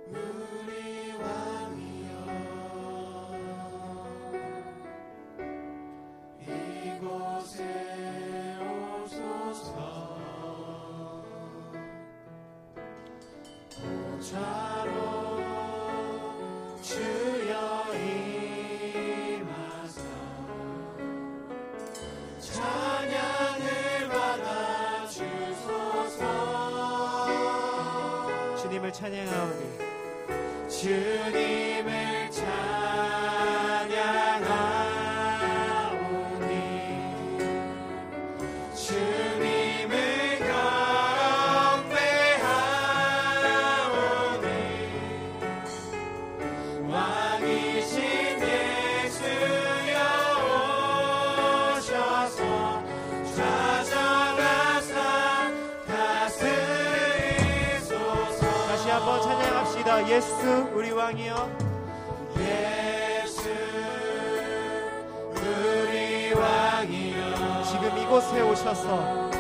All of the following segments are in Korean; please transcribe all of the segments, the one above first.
우리 왕이여 이곳에 오소서 보좌로 주여 임하사 찬양을 받아 주소서. 주님을 찬양하오니 주님을 찬양하오니 주님을 경배하오니 왕이신 예수여 오셔서 좌정하사 다스리소서. 다시 한번 찬양합시다. 예수 우리 왕이여 예수 우리 왕이여 지금 이곳에 오셔서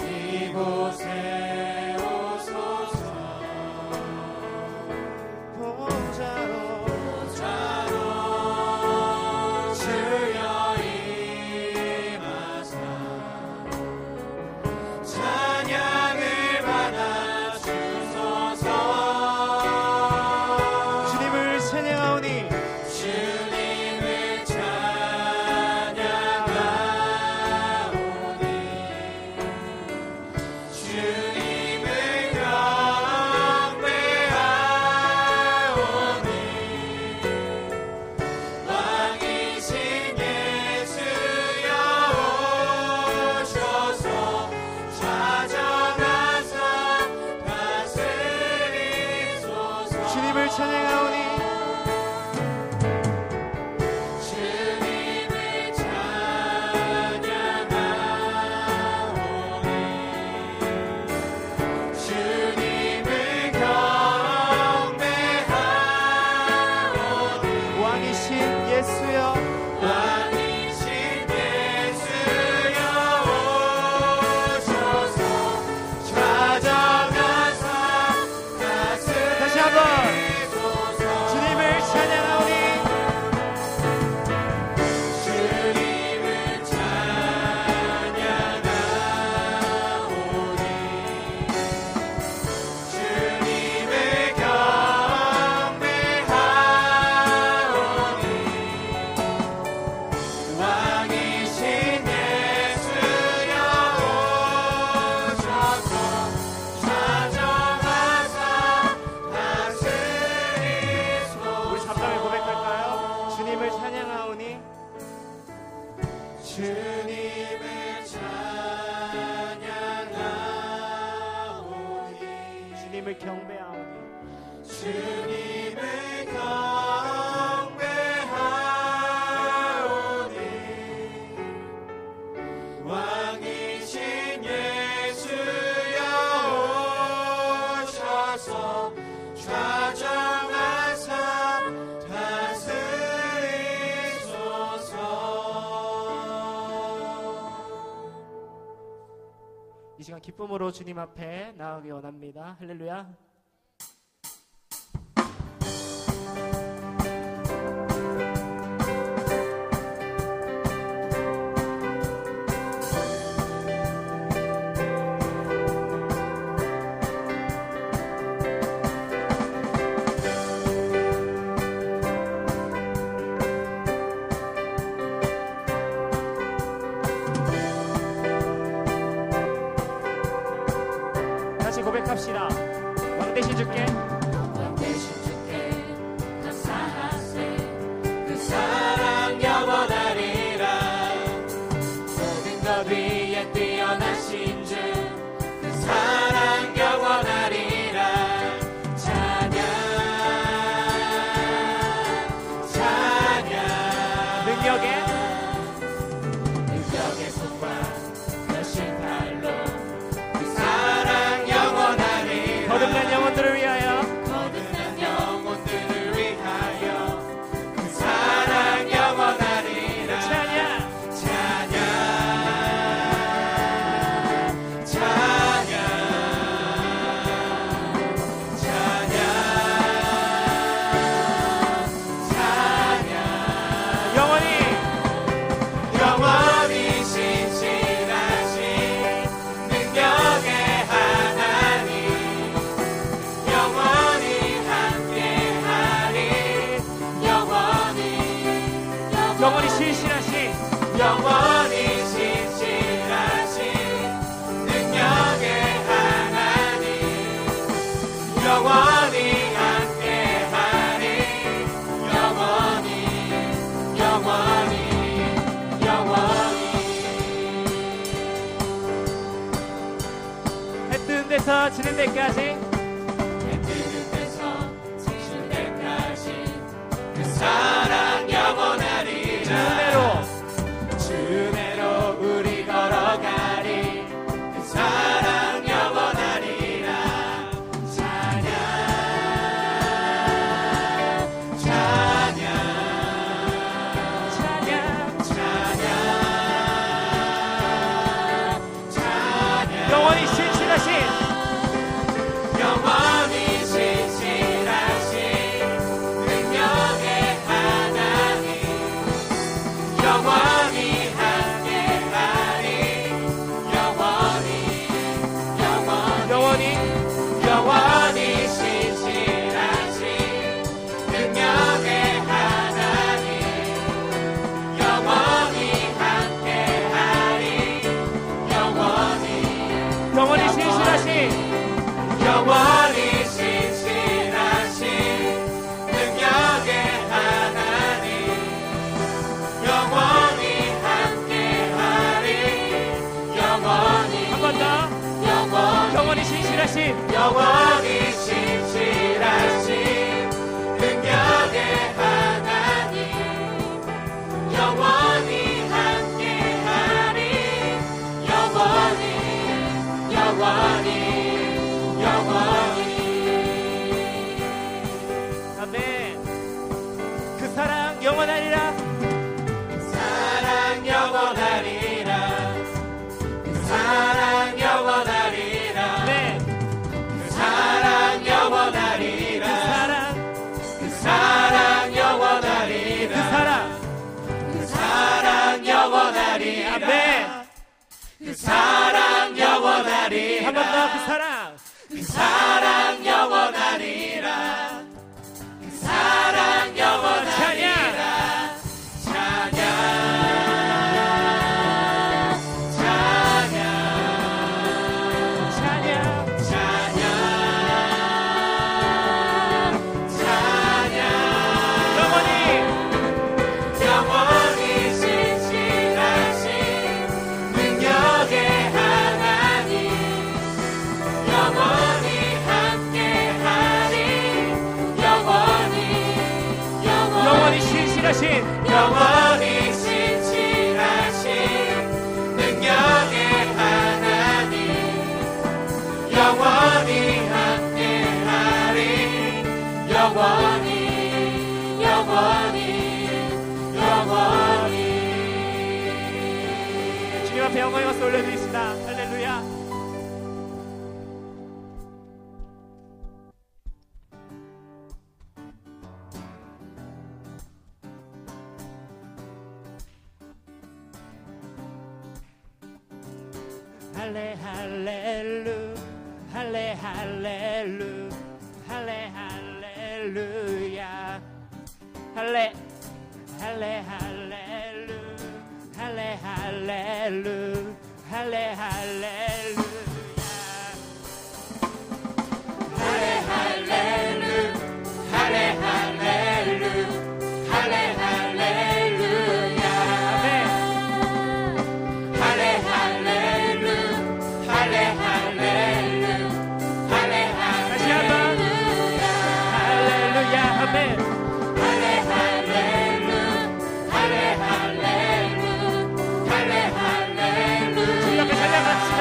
이곳에 오소서. 보좌로 주여 임하사 찬양을 받아 주소서. 주님을 찬양하오니 주님을 찬양하오니 주님을 경배하오니 왕이신 예수여 오셔서 좌정하사 다스리소서. 주님을 찬양하오니 주님을 찬양하오니 주님을 경배하오니 왕이신 예수여 왕이신 예수여 오셔서 좌정하사 다시 한번 다스리소서. 주님을 찬양하오니 주님을 찬양하오니 주님을 경배하오니 왕이신 예수여 오셔서 좌정하사 다스리소서. 우리 잠깐만 고백할까요? 주님을 찬양하오니 주님을 찬양하오니 주님을 경배하오니 주님을 경배하오니 왕이신 예수여 오셔서 좌정하사 다스리소서. 이 시간 기쁨으로 주님 앞에 나아가기 원합니다. 할렐루야. 다시 고백합시다. 영원히 신실하신 영원히 신실하신 능력의 하나님 영원히 함께하리 영원히 영원히 영원히 해 뜨는 데서 지는 데까지 해 뜨는 데서 지는 데까지 그 사랑 영원하리라 주 은혜로 우리 걸어가리 그 사랑 영원하리라 찬양 찬양 찬양 찬양 찬양 영원히 신실하신 영원히 신실하신 능력의 하나님 영원히 함께하리 영원히 영원히 영원히 신실하신 능력의 하나님 영원히 함께하리 영원히 영원히 신실하신 영원히 신실하신 능력의 하나님 영원히 함께하리 영원히 한 번 더 영원히 영원히 신실하신 영원히 신실하신 능력의 하나님 영원히 함께하리 영원히 영원히 영원히 아멘. 그 사랑 영원하리라 사랑 영원하리라 그 사랑 영원하리라 네. 그 사랑 영원하리라 그 사랑 그 사랑 영원하리라 그 사랑 그 사랑 영원하리라 아멘. 그 사랑 영원하리라 한 번 더 그 사랑 그 사랑 영원하리라 그 사랑 영원하리라 찬양 찬양 찬양 찬양 찬양 영원히 영원히 신실하신 능력의 하나님 영원히 함께하리 영원히 영원히 신실하신 영원히 신실하신 능력의 하나님 영원히 함께하리 영원히 영원히 영원히 주님 앞에 영광의 박수 올려드리겠습니다. 할렐루야. 할레 할렐루 할레 할렐루 할레 할렐루야 할레 할레 할렐루 할레 할렐루 할레 할렐루야 할레 할렐루 할레 할렐루 할레 할렐루야 아멘. 할레 할렐루 할레 할렐루 할레 다시 한번 할렐루야 아멘. 할레 할렐루 할레 할렐루 할레 할렐루 주님 앞에 찬양합시다.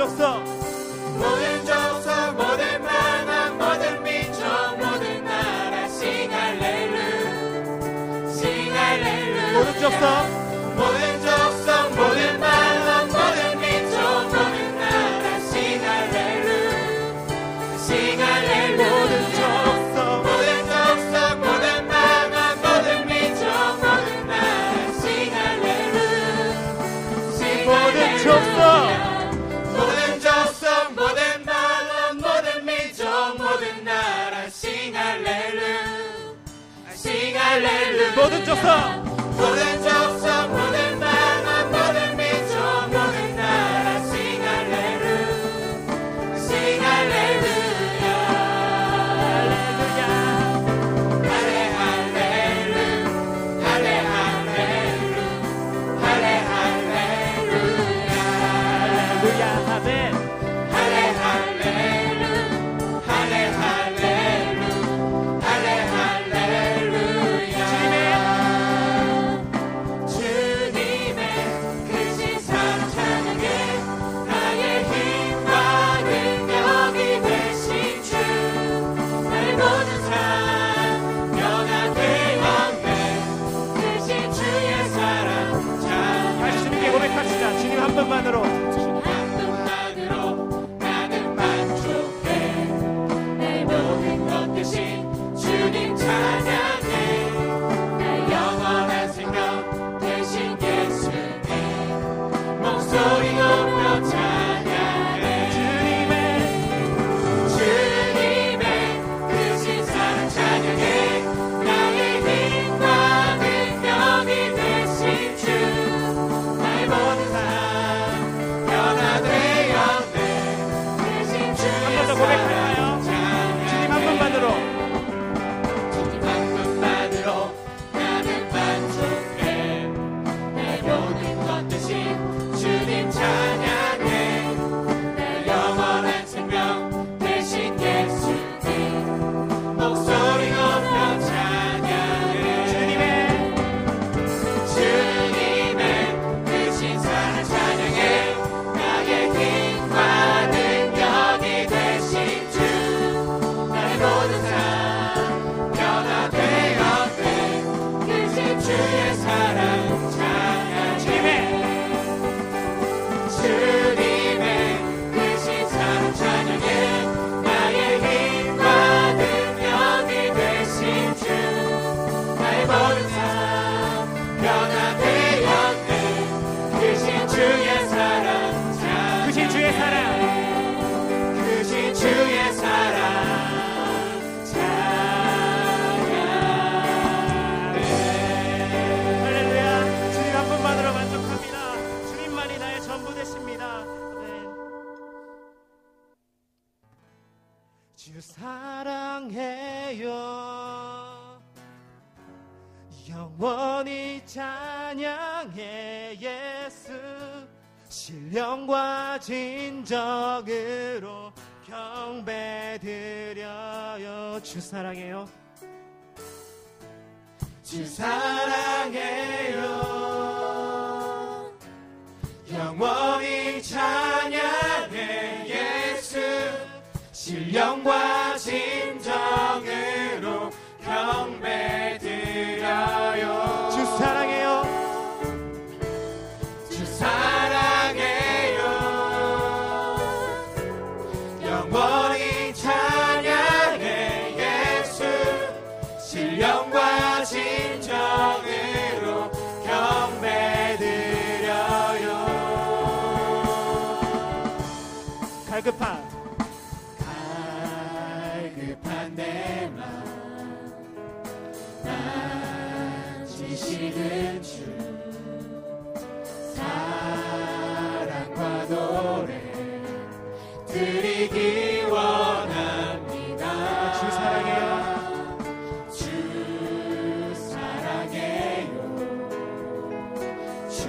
족속 모든 족속 모든 만왕 모든 민족 모든 나라 sing hallelujah sing hallelujah 모든 족속 모든 족속 모든 만왕 모든 민족 모든 나라 sing hallelujah sing hallelujah 모든 족속 모든 족속 모든 만왕 모든 민족 모든 나라 sing hallelujah sing 모든 족속 모든 족속 모든 만왕 모든 민족 모든 나라 sing hallelujah sing hallelujah 모든 족속 모든 족속 모든 만왕 모든 민족 모든 나라 sing hallelujah sing hallelujah 할래 할렐루야 할래 할렐루야 할래 할렐루야 할렐루야 아멘 할래 할렐루야 할래 할렐루야 할래 할렐루야 주님의 크신 사랑 찬양해 나의 힘과 능력이 되신 주 나의 모든 삶 변화되었네 크신 주의 사랑 찬양 다시 주님께 고백합시다. 주님 한 분만으로 주님 한 분만으로 나는 만족해 내 모든 것 대신 주님 찬양해 내 영원한 생명 대신 예수님 목소리 높여 찬양해 주님의 크신 사랑 찬양해 나의 힘과 능력이 되신 주 나의 모든 삶 변화되었네 크신 주의 한 번 더 고백할까요? 찬양해 주님 한 분만으로 주님 한 분만으로 나는 만족해 내 모든 것 대신 주님 찬양해 내 영원한 생명 대신 예수님 목소리 높여 찬양해 주님의 크신 사랑 찬양해 나의 힘과 능력이 되신 주 나의 모든 삶 변화되었네 크신 주의 사랑 찬양해 주님의 크신 사랑 찬양해 나의 힘과 능력이 되신 주 나의 모든 삶 변화되었네 크신 주의 사랑 찬양해 크신 주의 사랑 크신 주의 사랑 찬양해 할렐루야 주님 한 분만으로 만족합니다. 주님만이 나의 전부 되십니다. 아멘. 주 사랑해요 영원히 찬양해 예수 신령과 진정으로 경배드려요. 주 사랑해요 주 사랑해요 영원히 찬양해 예수 신령과 진정으로 경배드려요 주 사랑해요 주 사랑해요 영원히 찬양해 예수 신령과 진정으로 경배드려요 갈급한 내 맘 만지시는 주 사랑과 노래 드리기 원합니다 주 사랑해요 주 사랑해요 주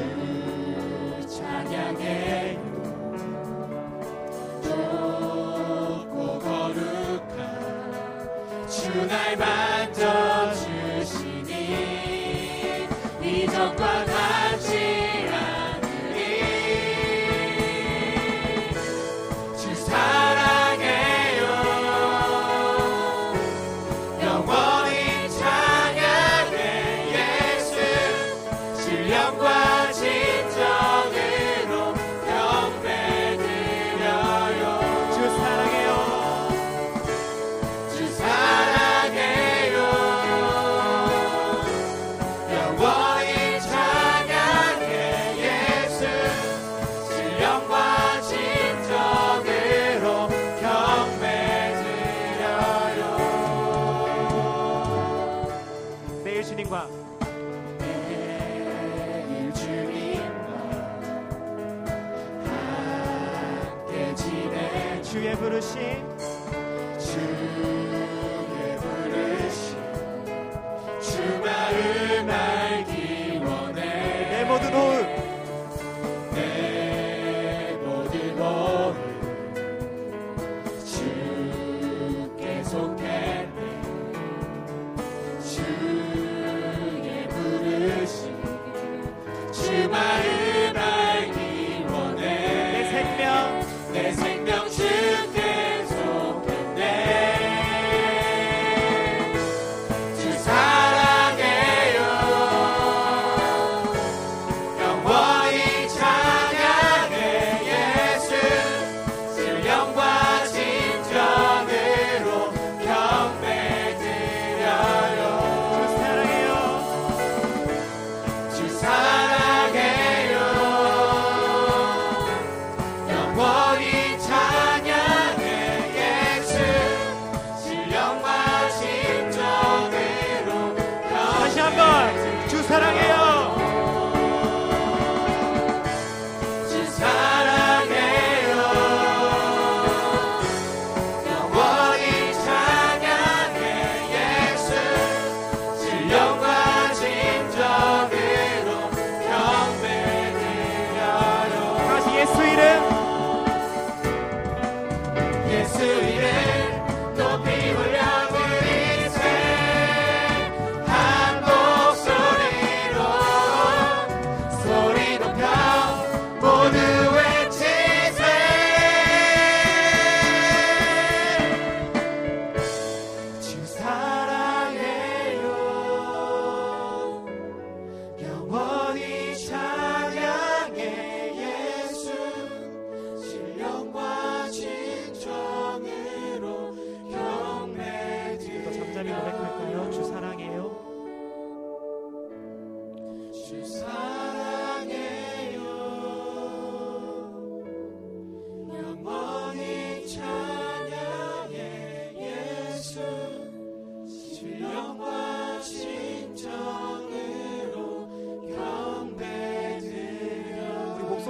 찬양해요 높고 거룩한 주 날 만져주시니 이전과 같지 않으리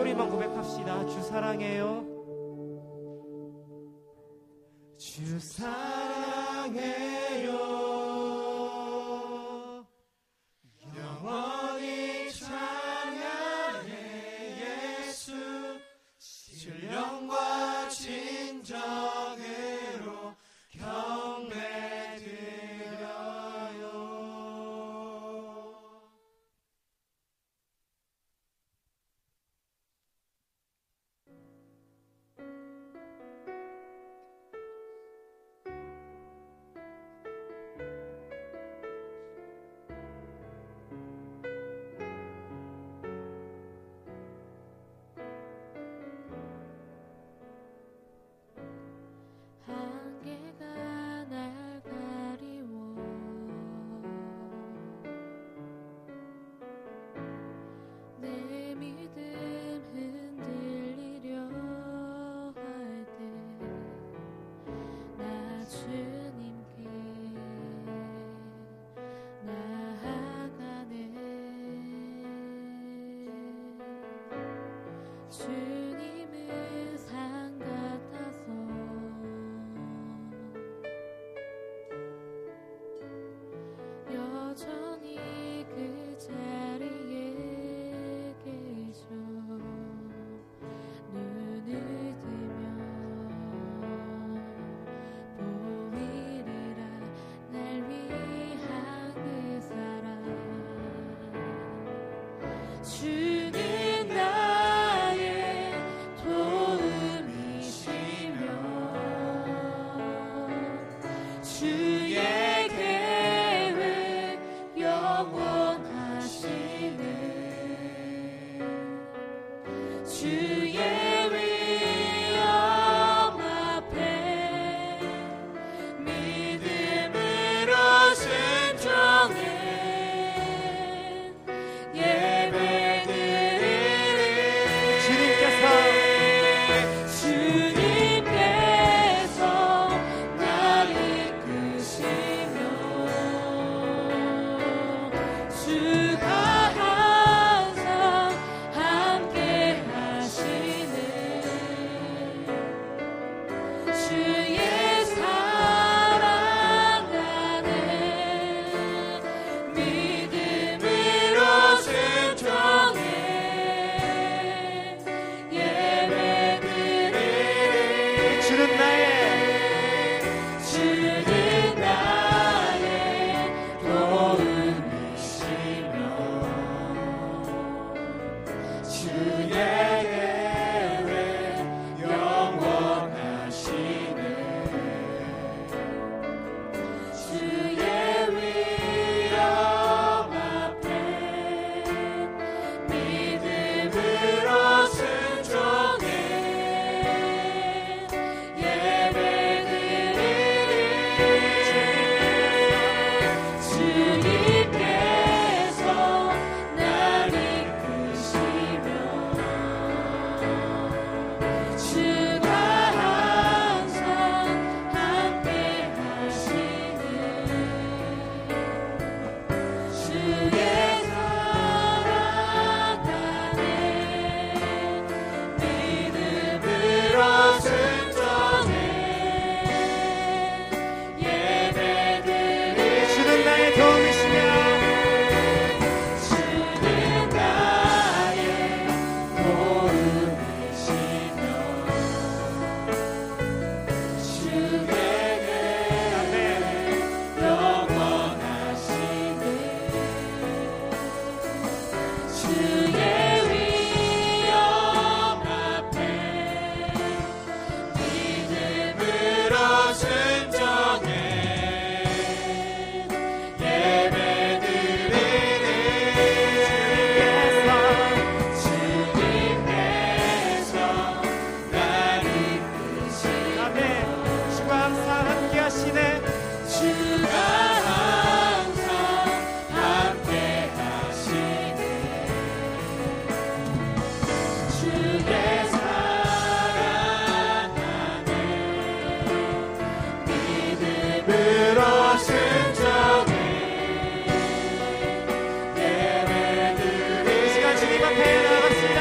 목소리만 고백합시다. 주 사랑해요. 주 사랑해요. 영원히 찬양해 예수. 신령과 진정으로 경배드려요. 한계가 날 가리워 내 믿음 흔들리려 할 때 나 주님께 나아가네. 주님은 산 같아서 여전히 그 자리에 계셔. 눈을 뜨면 보이리라 날 위한 그 사랑. 주는 나의 도움이시며 주의 계획 영원하시네. 주의 위엄 앞에 믿음으로 순종해 예배드리리. 주님께서 날 이끄시며 주가 항상 함께 하시네. 주의 사랑 안에 믿음으로 순종해 예배드리리. 주는 나의 도움이시며 주의 계획 영원하시네. 주의 위엄 앞에 믿음으로 순종해 예배드리리. 주님께서 날 이끄시며 주가 항상 함께 하시네. 주의 사랑 안에 믿음으로 순종해 예배드리리. 주는 나의 도움이시며 주는 나의 도움이시며 주의 계획 영원하시네. 주의 위엄 앞에 믿음으로 순종해 예배드리리. 주님께서 날 이끄시며 아멘. 주가 항상 함께 하시네. 주가 항상 함께 하시네. 주의 사랑 안에 믿음으로 순종해 예배드리리. 이 시간 주님 앞에 나아갑시다.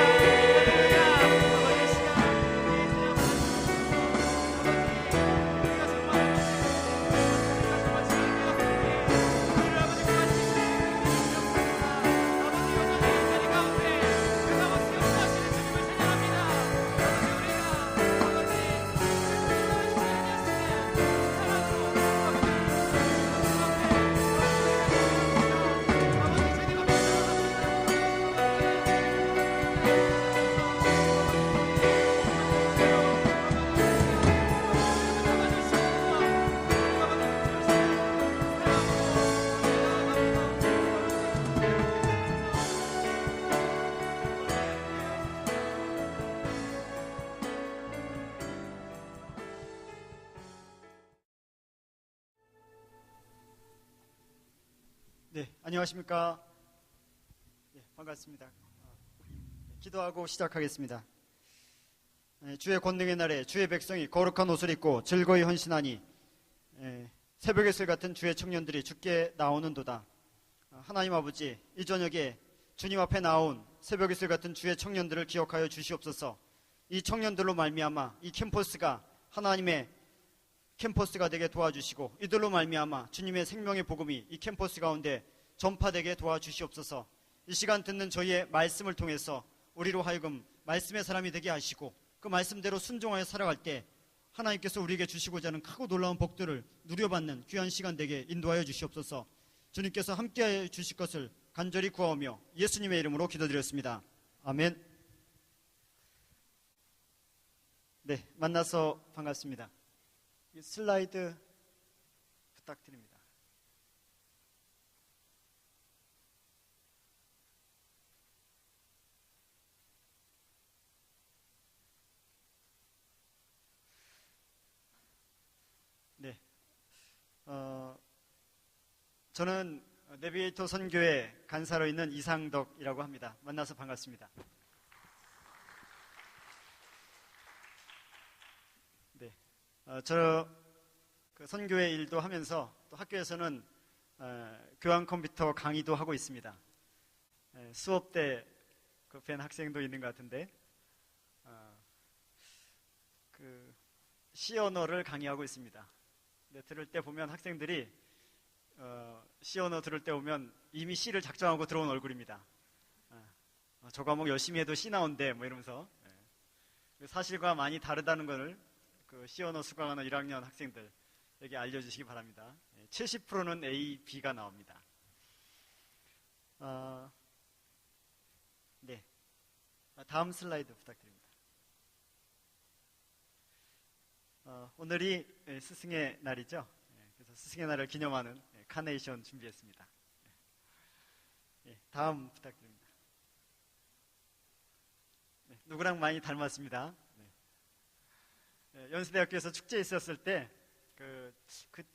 안녕하십니까? 반갑습니다. 기도하고 시작하겠습니다. 주의 권능의 날에 주의 백성이 거룩한 옷을 입고 즐거이 헌신하니 새벽의 술 같은 주의 청년들이 주께 나오는도다. 하나님 아버지, 이 저녁에 주님 앞에 나온 새벽의 술 같은 주의 청년들을 기억하여 주시옵소서. 이 청년들로 말미암아 이 캠퍼스가 하나님의 캠퍼스가 되게 도와주시고, 이들로 말미암아 주님의 생명의 복음이 이 캠퍼스 가운데 전파되게 도와주시옵소서. 이 시간 듣는 저희의 말씀을 통해서 우리로 하여금 말씀의 사람이 되게 하시고, 그 말씀대로 순종하여 살아갈 때 하나님께서 우리에게 주시고자 하는 크고 놀라운 복들을 누려받는 귀한 시간 되게 인도하여 주시옵소서. 주님께서 함께하여 주실 것을 간절히 구하오며 예수님의 이름으로 기도드렸습니다. 아멘. 네, 만나서 반갑습니다. 슬라이드 부탁드립니다. 네, 저는 내비게이터 선교회 간사로 있는 이상덕이라고 합니다. 만나서 반갑습니다. 네, 그 선교회 일도 하면서 또 학교에서는 교환 컴퓨터 강의도 하고 있습니다. 수업 때 그 뵌 학생도 있는 것 같은데, 그 시 언어를 강의하고 있습니다. 근데 들을 때 보면 학생들이 시 언어 들을 때 보면 이미 시를 작정하고 들어온 얼굴입니다. 저 과목 열심히 해도 시 나온대 뭐 이러면서. 사실과 많이 다르다는 것을 그 시 언어 수강하는 1학년 학생들에게 알려주시기 바랍니다. 70%는 A, B가 나옵니다. 네, 다음 슬라이드 부탁드립니다. 오늘이 스승의 날이죠. 그래서 스승의 날을 기념하는 카네이션 준비했습니다. 다음 부탁드립니다. 누구랑 많이 닮았습니다. 연세대학교에서 축제 있었을 때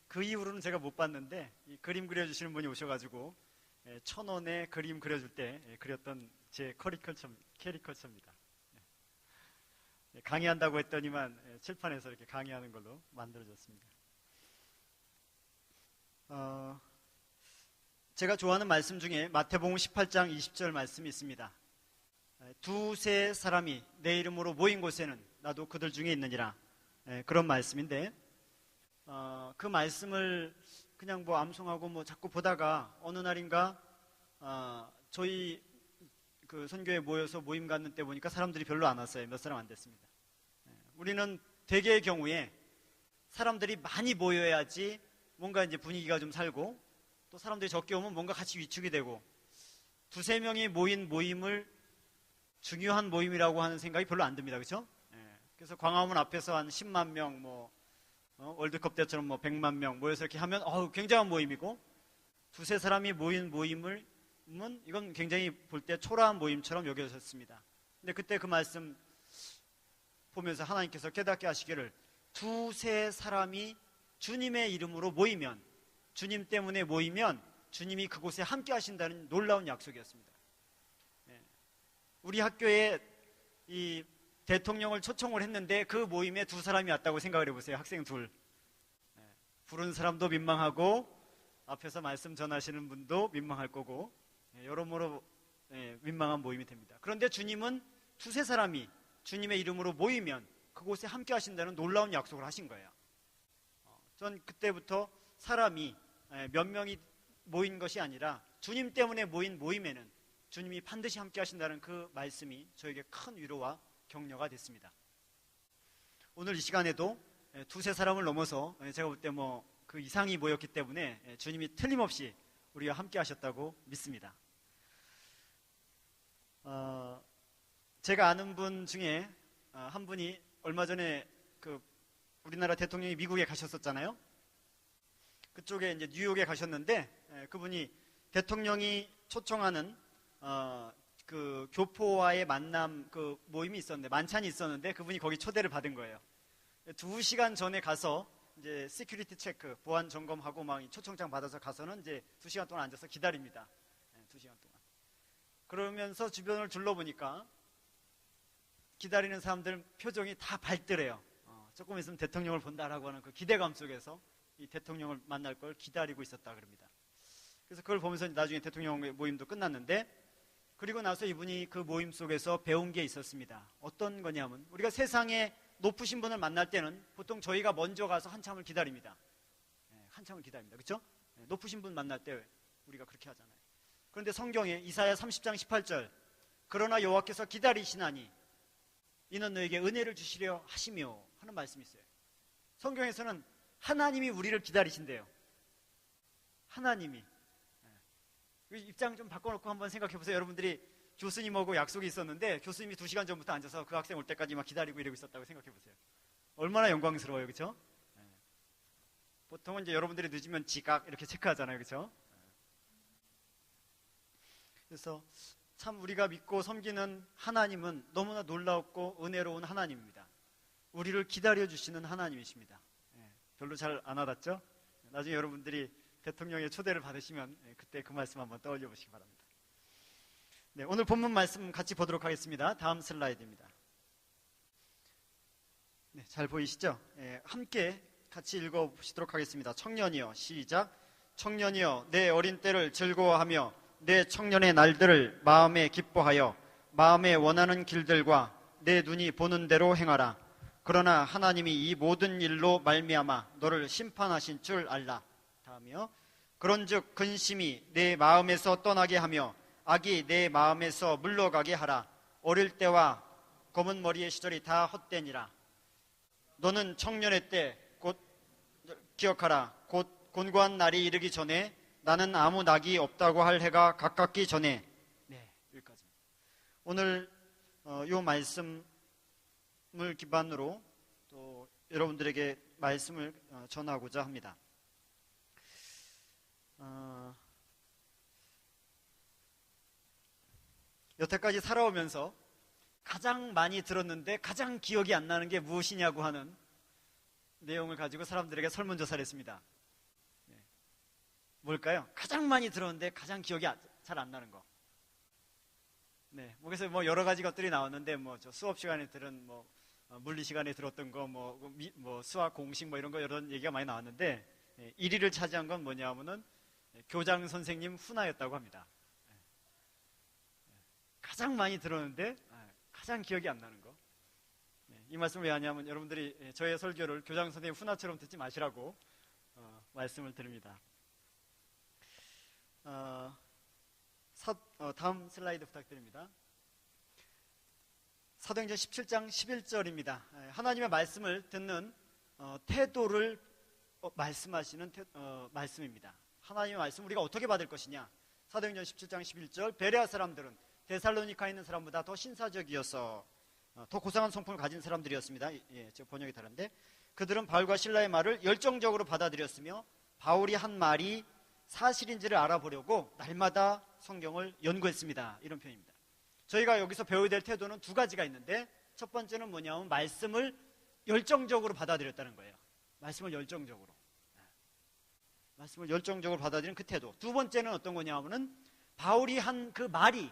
그 이후로는 제가 못 봤는데, 이 그림 그려주시는 분이 오셔가지고 1,000원에 그림 그려줄 때 그렸던 제 캐리커처입니다. 강의한다고 했더니만 칠판에서 이렇게 강의하는 걸로 만들어졌습니다. 제가 좋아하는 말씀 중에 마태복음 18장 20절 말씀이 있습니다. 두세 사람이 내 이름으로 모인 곳에는 나도 그들 중에 있느니라. 그런 말씀인데, 그 말씀을 그냥 뭐 암송하고 뭐 자꾸 보다가 어느 날인가 저희 그 선교에 모여서 모임 갖는 때 보니까 사람들이 별로 안 왔어요. 몇 사람 안 됐습니다. 우리는 대개의 경우에 사람들이 많이 모여야지 뭔가 이제 분위기가 좀 살고, 또 사람들이 적게 오면 뭔가 같이 위축이 되고, 두세 명이 모인 모임을 중요한 모임이라고 하는 생각이 별로 안 듭니다. 그렇죠? 그래서 광화문 앞에서 한 10만 명, 뭐 월드컵 때처럼 뭐 100만 명 모여서 이렇게 하면 굉장한 모임이고, 두세 사람이 모인 모임은 이건 굉장히 볼 때 초라한 모임처럼 여겨졌습니다. 근데 그때 그 말씀 보면서 하나님께서 깨닫게 하시기를, 두세 사람이 주님의 이름으로 모이면, 주님 때문에 모이면 주님이 그곳에 함께 하신다는 놀라운 약속이었습니다. 우리 학교에 이 대통령을 초청을 했는데 그 모임에 두 사람이 왔다고 생각을 해보세요. 학생 둘. 부른 사람도 민망하고 앞에서 말씀 전하시는 분도 민망할 거고, 여러모로 민망한 모임이 됩니다. 그런데 주님은 두세 사람이 주님의 이름으로 모이면 그곳에 함께 하신다는 놀라운 약속을 하신 거예요. 전 그때부터 사람이 몇 명이 모인 것이 아니라 주님 때문에 모인 모임에는 주님이 반드시 함께 하신다는 그 말씀이 저에게 큰 위로와 격려가 됐습니다. 오늘 이 시간에도 두세 사람을 넘어서 제가 볼 때 뭐 그 이상이 모였기 때문에 주님이 틀림없이 우리와 함께 하셨다고 믿습니다. 제가 아는 분 중에 한 분이 얼마 전에 그 우리나라 대통령이 미국에 가셨었잖아요. 그쪽에 이제 뉴욕에 가셨는데, 그분이 대통령이 초청하는 그 교포와의 만남 그 모임이 있었는데, 만찬이 있었는데 그분이 거기 초대를 받은 거예요. 2시간 전에 가서 이제 시큐리티 체크, 보안 점검하고 막 초청장 받아서 가서는 이제 2시간 동안 앉아서 기다립니다. 2시간 동안. 그러면서 주변을 둘러보니까 기다리는 사람들 표정이 다 밝더래요. 조금 있으면 대통령을 본다라고 하는 그 기대감 속에서 이 대통령을 만날 걸 기다리고 있었다 그럽니다. 그래서 그걸 보면서 나중에 대통령 모임도 끝났는데, 그리고 나서 이분이 그 모임 속에서 배운 게 있었습니다. 어떤 거냐면, 우리가 세상에 높으신 분을 만날 때는 보통 저희가 먼저 가서 한참을 기다립니다. 한참을 기다립니다. 그렇죠? 높으신 분 만날 때 우리가 그렇게 하잖아요. 그런데 성경에 이사야 30장 18절, 그러나 여호와께서 기다리시나니 이는 너에게 은혜를 주시려 하시며 하는 말씀이 있어요. 성경에서는 하나님이 우리를 기다리신대요. 하나님이. 입장 좀 바꿔놓고 한번 생각해 보세요. 여러분들이 교수님하고 약속이 있었는데 교수님이 2시간 전부터 앉아서 그 학생 올 때까지 막 기다리고 이러고 있었다고 생각해 보세요. 얼마나 영광스러워요. 그렇죠? 보통은 이제 여러분들이 늦으면 지각 이렇게 체크하잖아요. 그렇죠? 그래서 참 우리가 믿고 섬기는 하나님은 너무나 놀라웠고 은혜로운 하나님입니다. 우리를 기다려주시는 하나님이십니다. 별로 잘 안 와닿죠? 나중에 여러분들이 대통령의 초대를 받으시면 그때 그 말씀 한번 떠올려 보시기 바랍니다. 네, 오늘 본문 말씀 같이 보도록 하겠습니다. 다음 슬라이드입니다. 네, 잘 보이시죠? 함께 같이 읽어보시도록 하겠습니다. 청년이여, 시작. 청년이여, 내 어린 때를 즐거워하며 내 청년의 날들을 마음에 기뻐하여 마음에 원하는 길들과 내 눈이 보는 대로 행하라. 그러나 하나님이 이 모든 일로 말미암아 너를 심판하신 줄 알라. 다음이요. 그런즉 근심이 내 마음에서 떠나게 하며 악이 내 마음에서 물러가게 하라. 어릴 때와 검은 머리의 시절이 다 헛되니라. 너는 청년의 때 곧 기억하라. 곧 곤고한 날이 이르기 전에 나는 아무 낙이 없다고 할 해가 가깝기 전에. 네, 여기까지입니다. 오늘 이 말씀을 기반으로 또 여러분들에게 말씀을 전하고자 합니다. 여태까지 살아오면서 가장 많이 들었는데 가장 기억이 안 나는 게 무엇이냐고 하는 내용을 가지고 사람들에게 설문조사를 했습니다. 뭘까요? 가장 많이 들었는데 가장 기억이 잘 안 나는 거. 네, 그래서 뭐 여러 가지 것들이 나왔는데 뭐 저 수업 시간에 들은 뭐 물리 시간에 들었던 거 뭐 수학 공식 뭐 이런 거 이런 얘기가 많이 나왔는데 1위를 차지한 건 뭐냐면은 교장 선생님 훈화였다고 합니다. 가장 많이 들었는데 가장 기억이 안 나는 거. 이 말씀을 왜 하냐면 여러분들이 저의 설교를 교장 선생님 훈화처럼 듣지 마시라고 말씀을 드립니다. 다음 슬라이드 부탁드립니다. 사도행전 17장 11절입니다. 하나님의 말씀을 듣는 태도를 말씀하시는 말씀입니다. 하나님의 말씀 우리가 어떻게 받을 것이냐. 사도행전 17장 11절, 베레아 사람들은 데살로니카에 있는 사람보다 더 신사적이어서 더 고상한 성품을 가진 사람들이었습니다. 저 번역이 다른데, 그들은 바울과 실라의 말을 열정적으로 받아들였으며 바울이 한 말이 사실인지를 알아보려고 날마다 성경을 연구했습니다. 이런 표현입니다. 저희가 여기서 배워야 될 태도는 두 가지가 있는데, 첫 번째는 뭐냐면 말씀을 열정적으로 받아들였다는 거예요. 말씀을 열정적으로 받아들이는 그 태도. 두 번째는 어떤 거냐면은 바울이 한 그 말이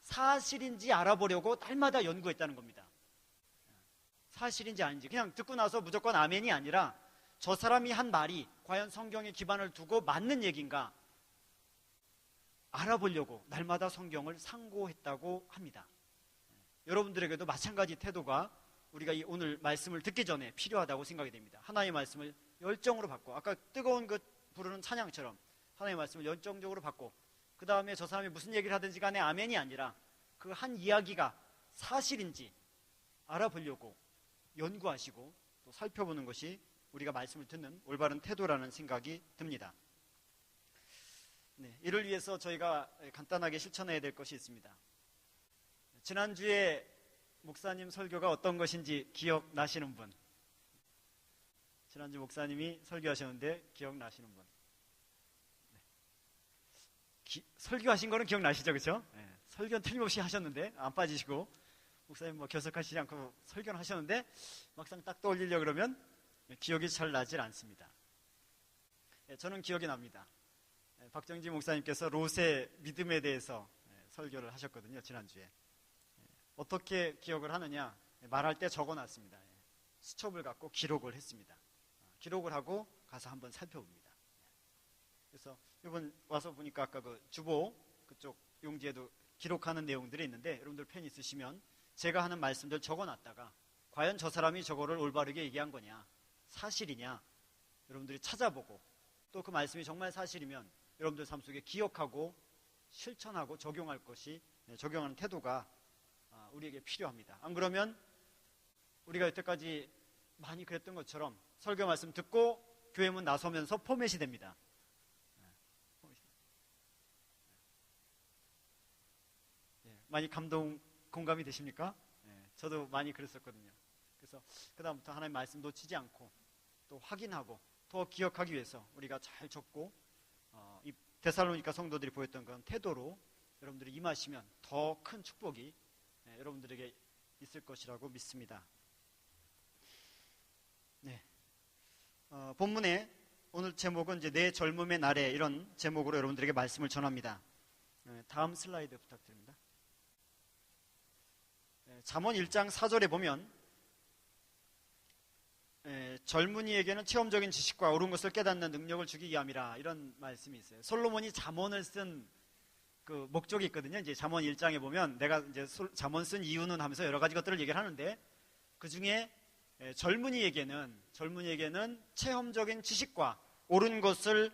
사실인지 알아보려고 날마다 연구했다는 겁니다. 사실인지 아닌지 그냥 듣고 나서 무조건 아멘이 아니라 저 사람이 한 말이 과연 성경에 기반을 두고 맞는 얘기인가 알아보려고 날마다 성경을 상고했다고 합니다. 여러분들에게도 마찬가지 태도가 우리가 이 오늘 말씀을 듣기 전에 필요하다고 생각이 됩니다. 하나님의 말씀을 열정으로 받고, 아까 뜨거운 그 부르는 찬양처럼 하나님의 말씀을 열정적으로 받고, 그 다음에 저 사람이 무슨 얘기를 하든지 간에 아멘이 아니라 그 한 이야기가 사실인지 알아보려고 연구하시고 또 살펴보는 것이 우리가 말씀을 듣는 올바른 태도라는 생각이 듭니다. 네, 이를 위해서 저희가 간단하게 실천해야 될 것이 있습니다. 지난주에 목사님 설교가 어떤 것인지 기억나시는 분? 지난주 목사님이 설교하셨는데 기억나시는 분? 설교하신 거는 기억나시죠? 그렇죠? 네, 설교는 틀림없이 하셨는데 안 빠지시고 목사님 뭐 결석하시지 않고 설교는 하셨는데 막상 딱 떠올리려고 그러면 기억이 잘 나질 않습니다. 저는 기억이 납니다. 박정지 목사님께서 롯의 믿음에 대해서 설교를 하셨거든요, 지난주에. 어떻게 기억을 하느냐, 말할 때 적어놨습니다. 수첩을 갖고 기록을 했습니다. 기록을 하고 가서 한번 살펴봅니다. 그래서 이번 와서 보니까 아까 그 주보 그쪽 용지에도 기록하는 내용들이 있는데, 여러분들 펜 있으시면 제가 하는 말씀들 적어놨다가 과연 저 사람이 저거를 올바르게 얘기한 거냐, 사실이냐, 여러분들이 찾아보고 또 그 말씀이 정말 사실이면 여러분들 삶 속에 기억하고 실천하고 적용할 것이, 적용하는 태도가 우리에게 필요합니다. 안 그러면 우리가 여태까지 많이 그랬던 것처럼 설교 말씀 듣고 교회 문 나서면서 포맷이 됩니다. 많이 공감이 되십니까? 저도 많이 그랬었거든요. 그래서 그 다음부터 하나님의 말씀 놓치지 않고 또 확인하고 더 기억하기 위해서 우리가 잘 적고, 이 데살로니가 성도들이 보였던 그런 태도로 여러분들이 임하시면 더 큰 축복이 여러분들에게 있을 것이라고 믿습니다. 네. 본문의 오늘 제목은 이제 내 젊음의 날에, 이런 제목으로 여러분들에게 말씀을 전합니다. 다음 슬라이드 부탁드립니다. 잠언 1장 4절에 보면 젊은이에게는 체험적인 지식과 옳은 것을 깨닫는 능력을 주기 위함이라, 이런 말씀이 있어요. 솔로몬이 잠언을 쓴 그 목적이 있거든요. 이제 잠언 1장에 보면 내가 이제 잠언 쓴 이유는 하면서 여러 가지 것들을 얘기를 하는데, 그 중에 젊은이에게는 체험적인 지식과 옳은 것을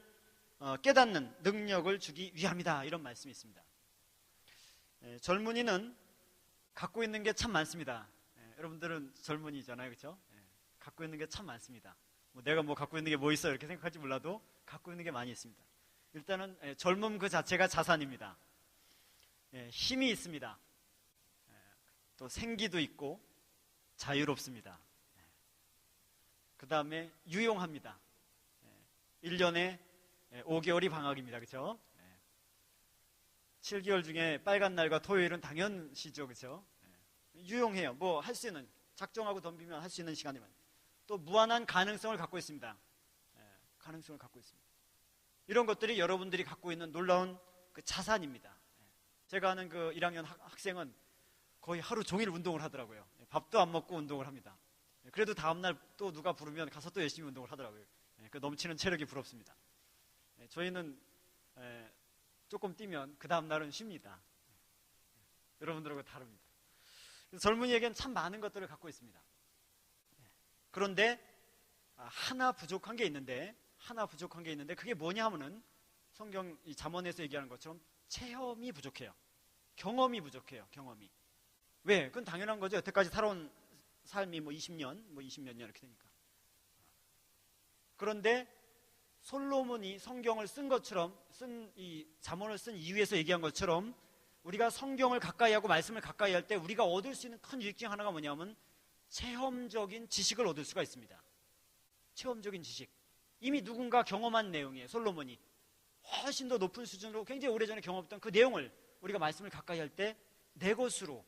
깨닫는 능력을 주기 위함이다, 이런 말씀이 있습니다. 젊은이는 갖고 있는 게 참 많습니다. 여러분들은 젊은이잖아요, 그렇죠? 갖고 있는 게 참 많습니다. 내가 갖고 있는 게 뭐 있어 이렇게 생각할지 몰라도 갖고 있는 게 많이 있습니다. 일단은 젊음 그 자체가 자산입니다. 힘이 있습니다. 또 생기도 있고 자유롭습니다. 그 다음에 유용합니다. 1년에 5개월이 방학입니다. 그렇죠? 7개월 중에 빨간 날과 토요일은 당연시죠. 그렇죠? 유용해요. 할 수 있는, 작정하고 덤비면 할 수 있는 시간이면. 또 무한한 가능성을 갖고 있습니다. 가능성을 갖고 있습니다. 이런 것들이 여러분들이 갖고 있는 놀라운 그 자산입니다. 제가 아는 그 1학년 학생은 거의 하루 종일 운동을 하더라고요. 밥도 안 먹고 운동을 합니다. 그래도 다음날 또 누가 부르면 가서 또 열심히 운동을 하더라고요. 그 넘치는 체력이 부럽습니다. 저희는 조금 뛰면 그 다음날은 쉽니다. 여러분들하고 다릅니다. 젊은이에겐 참 많은 것들을 갖고 있습니다. 그런데 하나 부족한 게 있는데 그게 뭐냐 하면은 성경 이 잠언에서 얘기하는 것처럼 체험이 부족해요. 경험이 부족해요. 경험이. 왜? 그건 당연한 거죠. 여태까지 살아온 삶이 20년, 20몇 년 이렇게 되니까. 그런데 솔로몬이 성경을 쓴 것처럼, 이 잠언을 쓴 이유에서 얘기한 것처럼, 우리가 성경을 가까이 하고 말씀을 가까이 할 때 우리가 얻을 수 있는 큰 유익 중 하나가 뭐냐면 체험적인 지식을 얻을 수가 있습니다. 체험적인 지식. 이미 누군가 경험한 내용이에요. 솔로몬이 훨씬 더 높은 수준으로 굉장히 오래전에 경험했던 그 내용을 우리가 말씀을 가까이 할 때 내 것으로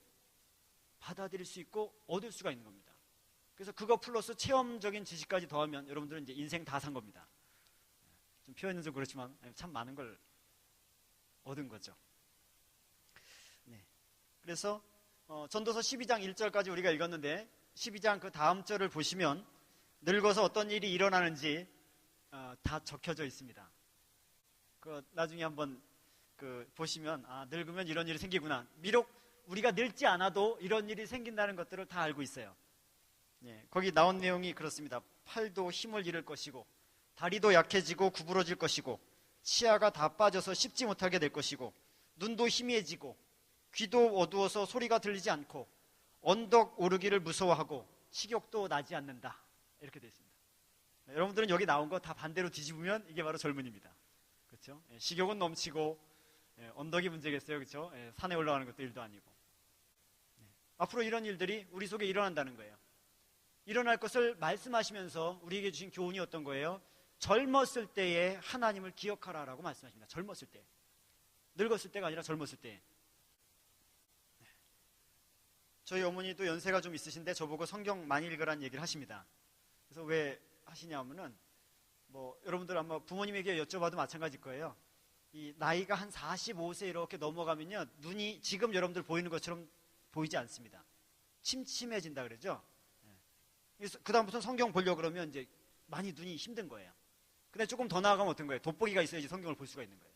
받아들일 수 있고 얻을 수가 있는 겁니다. 그래서 그거 플러스 체험적인 지식까지 더하면 여러분들은 이제 인생 다 산 겁니다. 좀 표현은 좀 그렇지만 참 많은 걸 얻은 거죠. 네. 그래서 전도서 12장 1절까지 우리가 읽었는데 12장 그 다음 절을 보시면 늙어서 어떤 일이 일어나는지 다 적혀져 있습니다. 나중에 한번 보시면 늙으면 이런 일이 생기구나. 비록 우리가 늙지 않아도 이런 일이 생긴다는 것들을 다 알고 있어요. 네, 거기 나온 내용이 그렇습니다. 팔도 힘을 잃을 것이고 다리도 약해지고 구부러질 것이고 치아가 다 빠져서 씹지 못하게 될 것이고 눈도 희미해지고 귀도 어두워서 소리가 들리지 않고 언덕 오르기를 무서워하고 식욕도 나지 않는다. 이렇게 되어 있습니다. 네, 여러분들은 여기 나온 거 다 반대로 뒤집으면 이게 바로 젊은입니다. 그렇죠? 식욕은 넘치고 언덕이 문제겠어요. 그렇죠? 산에 올라가는 것도 일도 아니고. 앞으로 이런 일들이 우리 속에 일어난다는 거예요. 일어날 것을 말씀하시면서 우리에게 주신 교훈이 어떤 거예요? 젊었을 때에 하나님을 기억하라라고 말씀하십니다. 젊었을 때. 늙었을 때가 아니라 젊었을 때. 저희 어머니도 연세가 좀 있으신데 저보고 성경 많이 읽으라는 얘기를 하십니다. 그래서 왜 하시냐면은 뭐 여러분들 아마 부모님에게 여쭤봐도 마찬가지일 거예요. 이 나이가 한 45세 이렇게 넘어가면요, 눈이 지금 여러분들 보이는 것처럼 보이지 않습니다. 침침해진다 그러죠. 그 다음부터 성경 보려고 그러면 이제 많이 눈이 힘든 거예요. 근데 조금 더 나아가면 어떤 거예요? 돋보기가 있어야지 성경을 볼 수가 있는 거예요.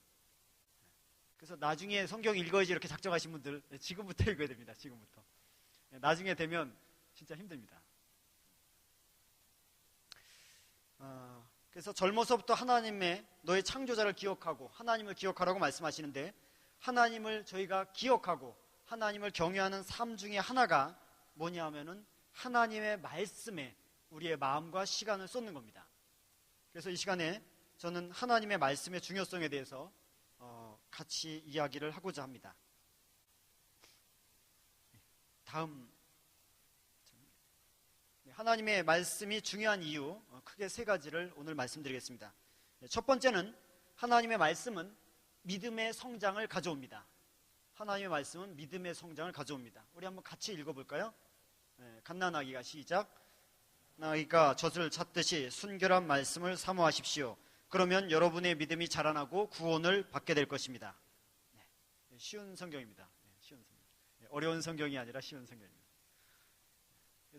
그래서 나중에 성경 읽어야지 이렇게 작정하신 분들 지금부터 읽어야 됩니다. 지금부터. 나중에 되면 진짜 힘듭니다. 그래서 젊어서부터 하나님의 너의 창조자를 기억하고 하나님을 기억하라고 말씀하시는데, 하나님을 저희가 기억하고 하나님을 경외하는 삶 중에 하나가 뭐냐 하면은 하나님의 말씀에 우리의 마음과 시간을 쏟는 겁니다. 그래서 이 시간에 저는 하나님의 말씀의 중요성에 대해서 같이 이야기를 하고자 합니다. 다음, 하나님의 말씀이 중요한 이유 크게 세 가지를 오늘 말씀드리겠습니다. 첫 번째는 하나님의 말씀은 믿음의 성장을 가져옵니다. 하나님의 말씀은 믿음의 성장을 가져옵니다. 우리 한번 같이 읽어볼까요? 갓난아기가 시작. 나아기가 젖을 찾듯이 순결한 말씀을 사모하십시오. 그러면 여러분의 믿음이 자라나고 구원을 받게 될 것입니다. 쉬운 성경입니다. 쉬운 성경. 어려운 성경이 아니라 쉬운 성경입니다.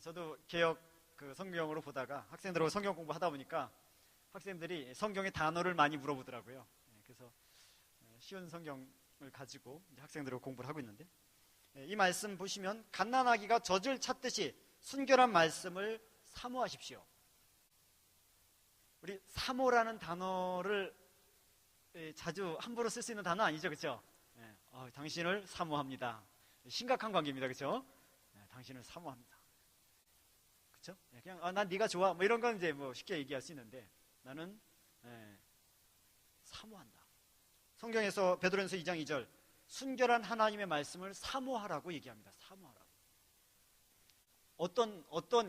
저도 개역 성경으로 보다가 학생들하고 성경 공부하다 보니까 학생들이 성경의 단어를 많이 물어보더라고요. 그래서 쉬운 성경을 가지고 이제 학생들하고 공부를 하고 있는데, 이 말씀 보시면 갓난아기가 젖을 찾듯이 순결한 말씀을 사모하십시오. 우리 사모라는 단어를 자주 함부로 쓸 수 있는 단어 아니죠, 그렇죠? 당신을 사모합니다. 심각한 관계입니다, 그렇죠? 당신을 사모합니다. 그렇죠? 그냥 난 네가 좋아, 뭐 이런 건 이제 뭐 쉽게 얘기할 수 있는데, 나는 사모한다. 성경에서 베드로전서 2장 2절 순결한 하나님의 말씀을 사모하라고 얘기합니다. 사모하라고.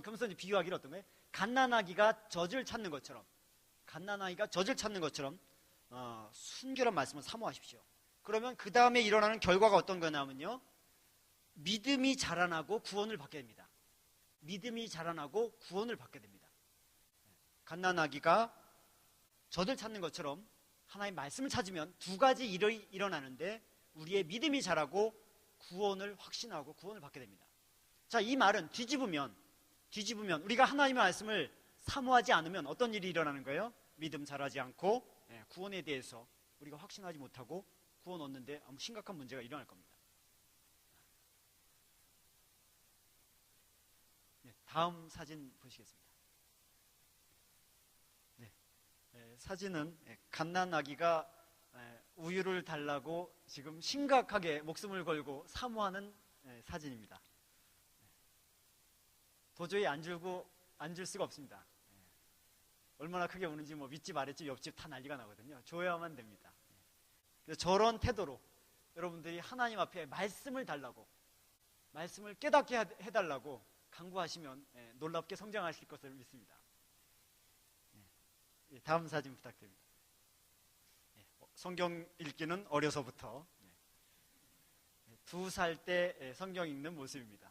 그러면서 비유하기를 어떤 거예요? 갓난아기가 젖을 찾는 것처럼, 순결한 말씀을 사모하십시오. 그러면 그 다음에 일어나는 결과가 어떤 거냐면요, 믿음이 자라나고 구원을 받게 됩니다. 믿음이 자라나고 구원을 받게 됩니다. 갓난아기가 젖을 찾는 것처럼 하나님의 말씀을 찾으면 두 가지 일이 일어나는데, 우리의 믿음이 자라고 구원을 확신하고 구원을 받게 됩니다. 자, 이 말은 뒤집으면 우리가 하나님의 말씀을 사모하지 않으면 어떤 일이 일어나는 거예요? 믿음 자라지 않고 구원에 대해서 우리가 확신하지 못하고 구원 얻는데 아무 심각한 문제가 일어날 겁니다. 다음 사진 보시겠습니다. 사진은 갓난아기가 우유를 달라고 지금 심각하게 목숨을 걸고 사모하는 사진입니다. 도저히 안 줄 수가 없습니다. 얼마나 크게 우는지 뭐 윗집 아랫집 옆집 다 난리가 나거든요. 줘야만 됩니다. 그래서 저런 태도로 여러분들이 하나님 앞에 말씀을 달라고, 말씀을 깨닫게 해달라고 간구하시면 놀랍게 성장하실 것을 믿습니다. 다음 사진 부탁드립니다. 성경 읽기는 어려서부터 2살 때 성경 읽는 모습입니다.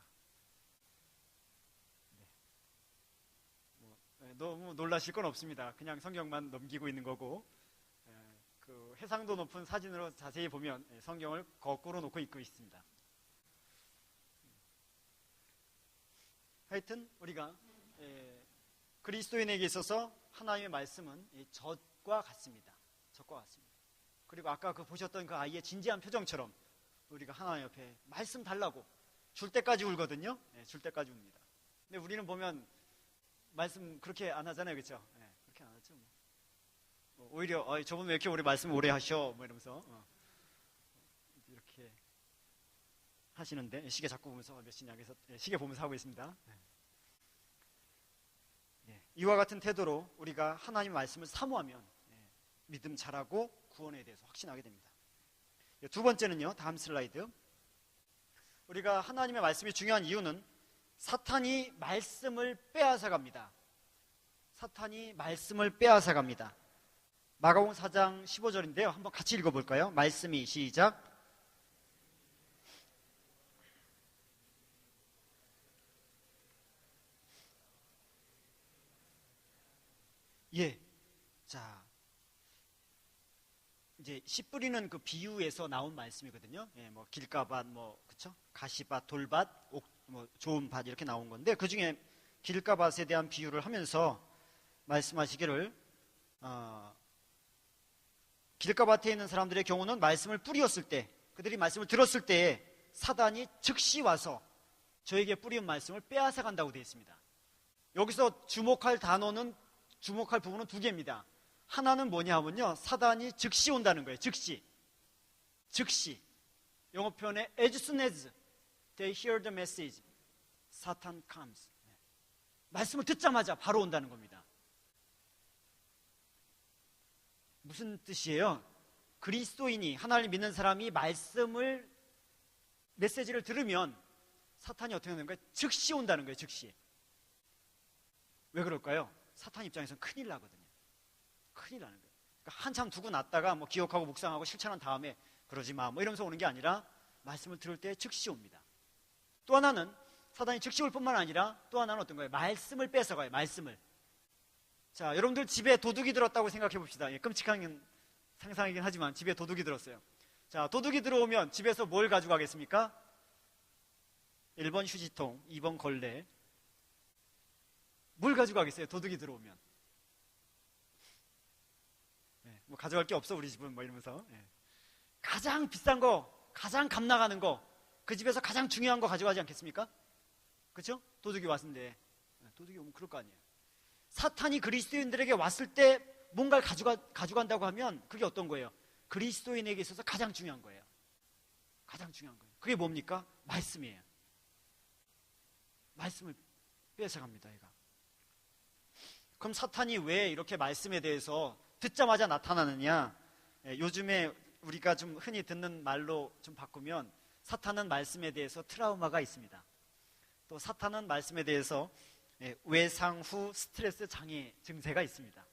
너무 놀라실 건 없습니다. 그냥 성경만 넘기고 있는 거고, 그 해상도 높은 사진으로 자세히 보면 성경을 거꾸로 놓고 읽고 있습니다. 하여튼 우리가 그리스도인에게 있어서 하나님의 말씀은 젖과 같습니다. 그리고 아까 보셨던 그 아이의 진지한 표정처럼 우리가 하나님 옆에 말씀 달라고 줄 때까지 울거든요. 줄 때까지 웁니다. 근데 우리는 보면 말씀 그렇게 안 하잖아요, 그렇죠? 그렇게 안 하죠. 오히려 저분 왜 이렇게 말씀 오래 하셔? 뭐 이러면서 이렇게 하시는데, 시계 자꾸 보면서 몇 시냐 그래서 시계 보면서 하고 있습니다. 이와 같은 태도로 우리가 하나님의 말씀을 사모하면 믿음 자라고 구원에 대해서 확신하게 됩니다. 두 번째는요, 다음 슬라이드. 우리가 하나님의 말씀이 중요한 이유는 사탄이 말씀을 빼앗아갑니다. 마가복음 4장 15절인데요. 한번 같이 읽어볼까요? 말씀이 시작. 예. 자, 이제 씨 뿌리는 그 비유에서 나온 말씀이거든요. 예, 뭐 길가밭, 뭐 그쵸? 가시밭, 돌밭, 뭐 좋은 밭 이렇게 나온 건데 그 중에 길가밭에 대한 비유를 하면서 말씀하시기를 길가밭에 있는 사람들의 경우는 말씀을 뿌리었을 때, 그들이 말씀을 들었을 때에 사단이 즉시 와서 저에게 뿌린 말씀을 빼앗아 간다고 되어 있습니다. 여기서 주목할 부분은 두 개입니다. 하나는 뭐냐 하면요, 사단이 즉시 온다는 거예요. 즉시. 영어 표현에 as soon as they hear the message, Satan comes. 말씀을 듣자마자 바로 온다는 겁니다. 무슨 뜻이에요? 그리스도인이, 하나님을 믿는 사람이 메시지를 들으면 사탄이 어떻게 하는 거예요? 즉시 온다는 거예요. 즉시. 왜 그럴까요? 사탄 입장에서는 큰일 나거든요. 큰일 나는 거예요. 그러니까 한참 두고 놨다가 뭐 기억하고 묵상하고 실천한 다음에 그러지 마 뭐 이러면서 오는 게 아니라 말씀을 들을 때 즉시 옵니다. 또 하나는 사단이 즉시 올 뿐만 아니라 또 하나는 어떤 거예요? 말씀을 뺏어가요. 말씀을. 자, 여러분들 집에 도둑이 들었다고 생각해 봅시다. 예, 끔찍한 상상이긴 하지만 집에 도둑이 들었어요. 자, 도둑이 들어오면 집에서 뭘 가져가겠습니까? 1번 휴지통, 2번 걸레. 뭘 가져가겠어요? 도둑이 들어오면. 예, 뭐 가져갈 게 없어 우리 집은 뭐 이러면서. 예. 가장 비싼 거, 가장 값 나가는 거, 그 집에서 가장 중요한 거 가져가지 않겠습니까? 그렇죠? 도둑이 왔는데. 도둑이 오면 그럴 거 아니에요. 사탄이 그리스도인들에게 왔을 때 뭔가를 가져간다고 하면 그게 어떤 거예요? 그리스도인에게 있어서 가장 중요한 거예요. 가장 중요한 거예요. 그게 뭡니까? 말씀이에요. 말씀을 뺏어갑니다, 얘가. 그럼 사탄이 왜 이렇게 말씀에 대해서 듣자마자 나타나느냐? 요즘에 우리가 좀 흔히 듣는 말로 좀 바꾸면 사탄은 말씀에 대해서 트라우마가 있습니다. 또 사탄은 말씀에 대해서 외상 후 스트레스 장애 증세가 있습니다.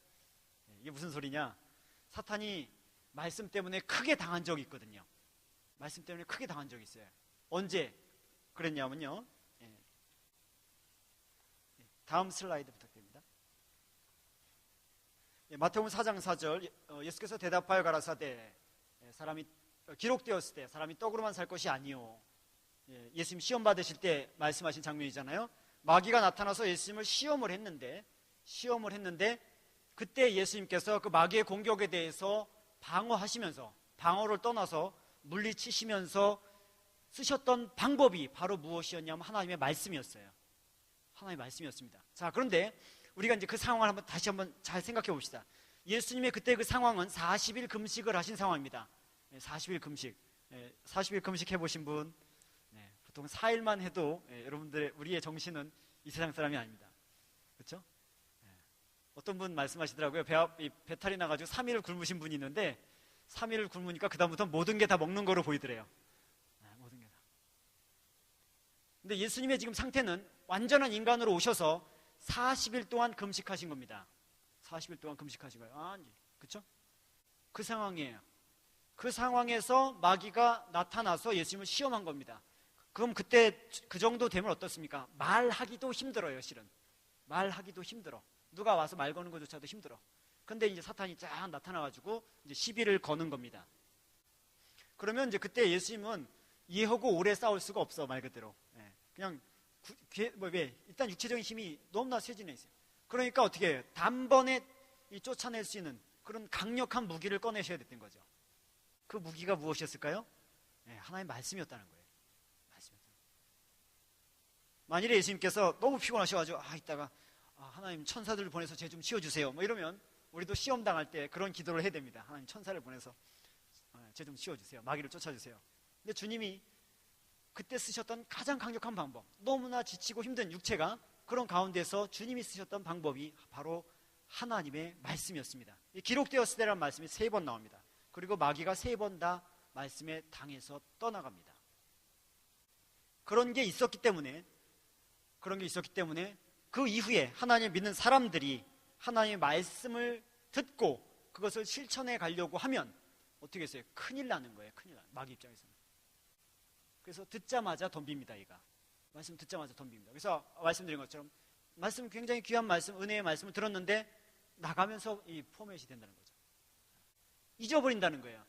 이게 무슨 소리냐? 사탄이 말씀 때문에 크게 당한 적이 있거든요. 말씀 때문에 크게 당한 적이 있어요. 언제 그랬냐면요. 다음 슬라이드 부탁드립니다. 마태복음 4장 4절 예수께서 대답하여 가라사대 사람이 기록되었을 때 사람이 떡으로만 살 것이 아니요. 예수님 시험 받으실 때 말씀하신 장면이잖아요. 마귀가 나타나서 예수님을 시험을 했는데 그때 예수님께서 그 마귀의 공격에 대해서 방어하시면서 방어를 떠나서 물리치시면서 쓰셨던 방법이 바로 무엇이었냐면 하나님의 말씀이었어요. 하나님의 말씀이었습니다. 자, 그런데 우리가 이제 그 상황을 다시 한번 잘 생각해 봅시다. 예수님의 그때 그 상황은 40일 금식을 하신 상황입니다. 40일 금식. 40일 금식 해보신 분, 보통 4일만 해도 여러분들의 우리의 정신은 이 세상 사람이 아닙니다. 그렇죠? 어떤 분 말씀하시더라고요. 배탈이 나가지고 3일을 굶으신 분이 있는데 3일을 굶으니까 그 다음부터 모든 게 다 먹는 거로 보이더래요. 모든 게 다. 근데 예수님의 지금 상태는 완전한 인간으로 오셔서 40일 동안 금식하신 겁니다. 40일 동안 금식하신 거예요. 아니, 그렇죠? 그 상황이에요. 그 상황에서 마귀가 나타나서 예수님을 시험한 겁니다. 그럼 그때 그 정도 되면 어떻습니까? 말하기도 힘들어요, 실은. 말하기도 힘들어. 누가 와서 말 거는 것조차도 힘들어. 근데 이제 사탄이 쫙 나타나가지고 이제 시비를 거는 겁니다. 그러면 이제 그때 예수님은 얘하고 오래 싸울 수가 없어, 말 그대로. 그냥, 일단 육체적인 힘이 너무나 쇠진해 있어요. 그러니까 어떻게 해요? 단번에 쫓아낼 수 있는 그런 강력한 무기를 꺼내셔야 됐던 거죠. 그 무기가 무엇이었을까요? 하나님의 말씀이었다는 거예요. 만일에 예수님께서 너무 피곤하셔가지고 이따가 하나님 천사들을 보내서 쟤 좀 치워주세요 뭐 이러면 우리도 시험 당할 때 그런 기도를 해야 됩니다. 하나님 천사를 보내서 쟤 좀 치워주세요. 마귀를 쫓아주세요. 근데 주님이 그때 쓰셨던 가장 강력한 방법, 너무나 지치고 힘든 육체가 그런 가운데서 주님이 쓰셨던 방법이 바로 하나님의 말씀이었습니다. 기록되었을 때라는 말씀이 3번 나옵니다. 그리고 마귀가 3번 다 말씀에 당해서 떠나갑니다. 그런 게 있었기 때문에 그 이후에 하나님을 믿는 사람들이 하나님의 말씀을 듣고 그것을 실천해 가려고 하면 어떻게 했어요? 큰일 나는 거예요. 큰일 나는, 마귀 입장에서는. 그래서 듣자마자 덤빕니다. 얘가 말씀 듣자마자 덤빕니다. 그래서 말씀드린 것처럼 말씀, 굉장히 귀한 말씀, 은혜의 말씀을 들었는데 나가면서 이 포맷이 된다는 거죠. 잊어버린다는 거예요.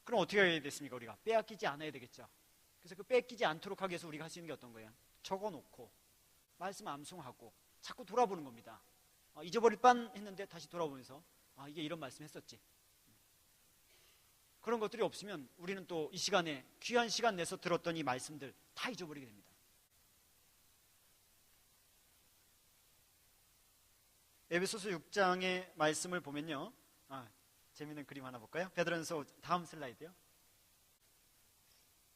그럼 어떻게 해야 됐습니까? 우리가 빼앗기지 않아야 되겠죠. 그래서 그 뺏기지 않도록 하기 위해서 우리가 할 수 있는 게 어떤 거예요? 적어놓고 말씀 암송하고 자꾸 돌아보는 겁니다. 잊어버릴 뻔 했는데 다시 돌아보면서 이게 이런 말씀 했었지. 그런 것들이 없으면 우리는 또 이 시간에 귀한 시간 내서 들었던 이 말씀들 다 잊어버리게 됩니다. 에베소서 6장의 말씀을 보면요, 재미있는 그림 하나 볼까요? 베드로전서 다음 슬라이드요.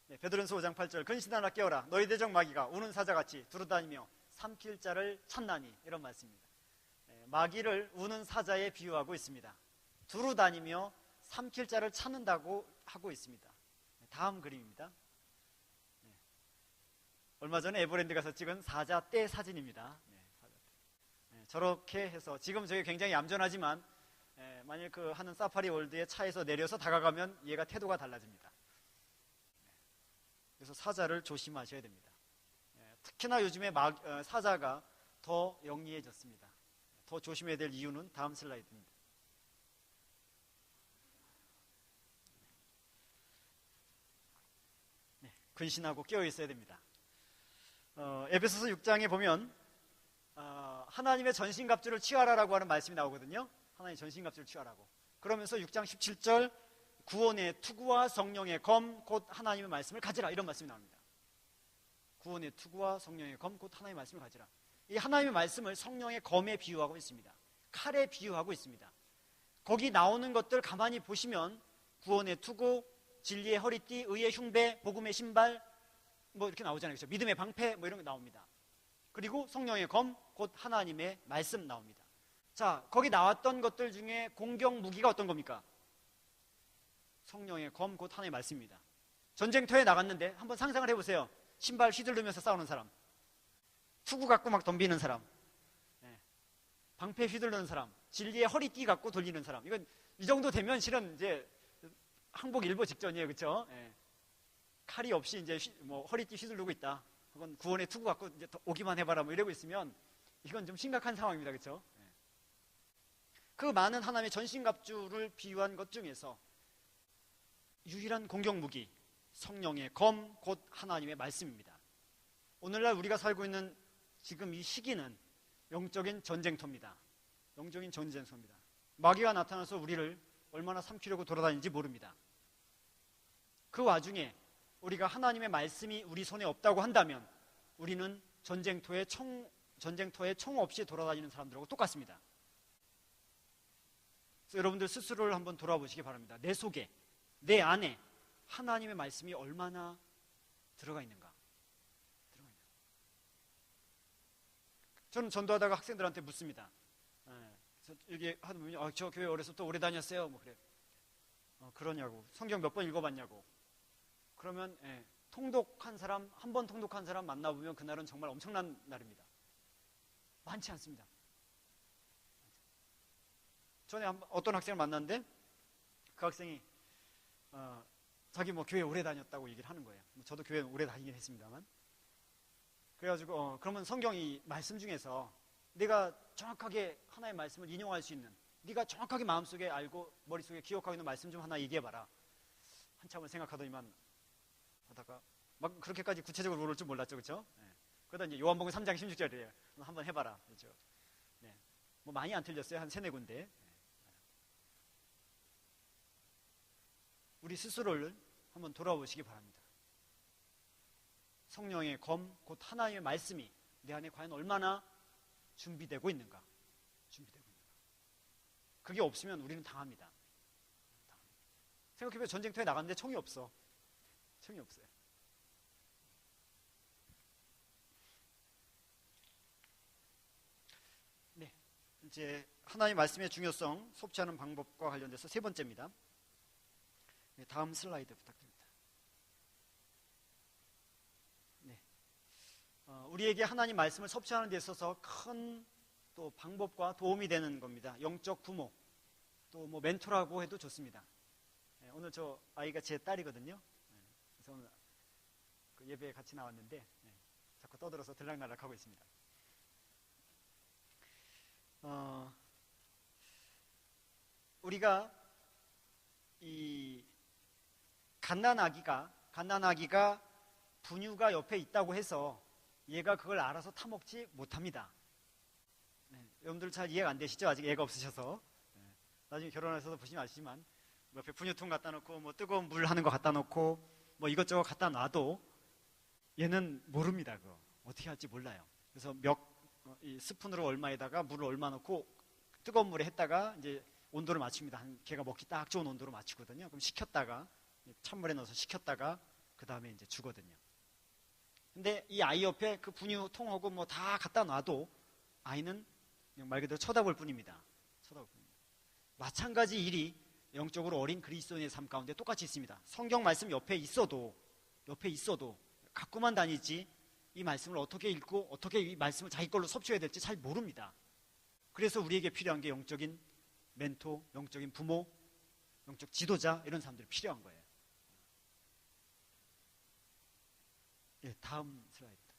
네, 베드로전서 5장 8절 근신하라 깨어라 너희 대적 마귀가 우는 사자같이 두루다니며 삼킬 자를 찾나니, 이런 말씀입니다. 네, 마귀를 우는 사자에 비유하고 있습니다. 두루다니며 삼킬 자를 찾는다고 하고 있습니다. 네, 다음 그림입니다. 네, 얼마 전에 에버랜드 가서 찍은 사자 떼 사진입니다. 네, 사자 떼. 네, 저렇게 해서 지금 저게 굉장히 얌전하지만 만일 그 하는 사파리 월드의 차에서 내려서 다가가면 얘가 태도가 달라집니다. 그래서 사자를 조심하셔야 됩니다. 특히나 요즘에 사자가 더 영리해졌습니다. 더 조심해야 될 이유는 다음 슬라이드입니다. 네, 근신하고 깨어 있어야 됩니다. 에베소서 6장에 보면 하나님의 전신갑주를 취하라라고 하는 말씀이 나오거든요. 하나님의 전신갑주를 취하라고. 그러면서 6장 17절 구원의 투구와 성령의 검 곧 하나님의 말씀을 가지라, 이런 말씀이 나옵니다. 구원의 투구와 성령의 검 곧 하나님의 말씀을 가지라. 이 하나님의 말씀을 성령의 검에 비유하고 있습니다. 칼에 비유하고 있습니다. 거기 나오는 것들 가만히 보시면 구원의 투구, 진리의 허리띠, 의의 흉배, 복음의 신발 뭐 이렇게 나오잖아요. 그렇죠? 믿음의 방패 뭐 이런 게 나옵니다. 그리고 성령의 검 곧 하나님의 말씀 나옵니다. 자, 거기 나왔던 것들 중에 공격 무기가 어떤 겁니까? 성령의 검 곧 하나님의 말씀입니다. 전쟁터에 나갔는데 한번 상상을 해보세요. 신발 휘두르면서 싸우는 사람, 투구 갖고 막 덤비는 사람, 방패 휘두르는 사람, 진리의 허리띠 갖고 돌리는 사람. 이건 이 정도 되면 실은 이제 항복 일보 직전이에요, 그렇죠? 칼이 없이 이제 뭐 허리띠 휘두르고 있다. 그건 구원의 투구 갖고 이제 오기만 해봐라 뭐 이러고 있으면 이건 좀 심각한 상황입니다, 그렇죠? 그 많은 하나님의 전신갑주를 비유한 것 중에서 유일한 공격 무기, 성령의 검 곧 하나님의 말씀입니다. 오늘날 우리가 살고 있는 지금 이 시기는 영적인 전쟁터입니다. 영적인 전쟁터입니다. 마귀가 나타나서 우리를 얼마나 삼키려고 돌아다니는지 모릅니다. 그 와중에 우리가 하나님의 말씀이 우리 손에 없다고 한다면 우리는 전쟁터에 총 없이 돌아다니는 사람들하고 똑같습니다. 그래서 여러분들 스스로를 한번 돌아보시기 바랍니다. 내 속에, 내 안에 하나님의 말씀이 얼마나 들어가 있는가? 저는 전도하다가 학생들한테 묻습니다. 이게 하면 저 교회 어려서부터 오래 다녔어요. 뭐 그래. 그러냐고. 성경 몇 번 읽어봤냐고. 그러면 통독한 사람, 한 번 통독한 사람 만나보면 그날은 정말 엄청난 날입니다. 많지 않습니다. 전에 어떤 학생을 만났는데 그 학생이 자기 뭐 교회 오래 다녔다고 얘기를 하는 거예요. 저도 교회 오래 다니긴 했습니다만. 그래가지고 그러면 성경이 말씀 중에서 내가 정확하게 하나의 말씀을 인용할 수 있는, 네가 정확하게 마음속에 알고 머릿속에 기억하고 있는 말씀 좀 하나 얘기해봐라. 한참을 생각하더니만 하다가 막 그렇게까지 구체적으로 물을 줄 몰랐죠, 그렇죠? 그러다 이제 요한복음 3장 16절이에요. 한번 해봐라. 그렇죠? 뭐 많이 안 틀렸어요. 한 3-4군데. 우리 스스로를 한번 돌아보시기 바랍니다. 성령의 검, 곧 하나님의 말씀이 내 안에 과연 얼마나 준비되고 있는가? 그게 없으면 우리는 당합니다. 생각해보면 전쟁터에 나갔는데 총이 없어요. 네, 이제 하나님의 말씀의 중요성, 섭취하는 방법과 관련돼서 3번째입니다. 네, 다음 슬라이드 부탁드립니다. 네, 우리에게 하나님 말씀을 섭취하는 데 있어서 큰 또 방법과 도움이 되는 겁니다. 영적 부모, 또 뭐 멘토라고 해도 좋습니다. 네, 오늘 저 아이가 제 딸이거든요. 그래서 오늘 그 예배에 같이 나왔는데 자꾸 떠들어서 들락날락하고 있습니다. 우리가 이 갓난아기가 분유가 옆에 있다고 해서 얘가 그걸 알아서 타먹지 못합니다. 네, 여러분들 잘 이해가 안 되시죠? 아직 애가 없으셔서. 네, 나중에 결혼해서 보시면 아시지만 옆에 분유통 갖다 놓고 뭐 뜨거운 물 하는 거 갖다 놓고 뭐 이것저것 갖다 놔도 얘는 모릅니다. 그거 어떻게 할지 몰라요. 그래서 이 스푼으로 얼마에다가 물을 얼마 넣고 뜨거운 물에 했다가 이제 온도를 맞춥니다. 걔가 먹기 딱 좋은 온도로 맞추거든요. 그럼 식혔다가 찬물에 넣어서 식혔다가 그 다음에 이제 주거든요. 근데 이 아이 옆에 그 분유통하고 뭐 다 갖다 놔도 아이는 그냥 말 그대로 쳐다볼 뿐입니다. 쳐다볼 뿐입니다. 마찬가지 일이 영적으로 어린 그리스도인의 삶 가운데 똑같이 있습니다. 성경 말씀 옆에 있어도 갖고만 다니지 이 말씀을 어떻게 읽고 어떻게 이 말씀을 자기 걸로 섭취해야 될지 잘 모릅니다. 그래서 우리에게 필요한 게 영적인 멘토, 영적인 부모, 영적 지도자 이런 사람들이 필요한 거예요. 예, 다음 슬라이드입니다.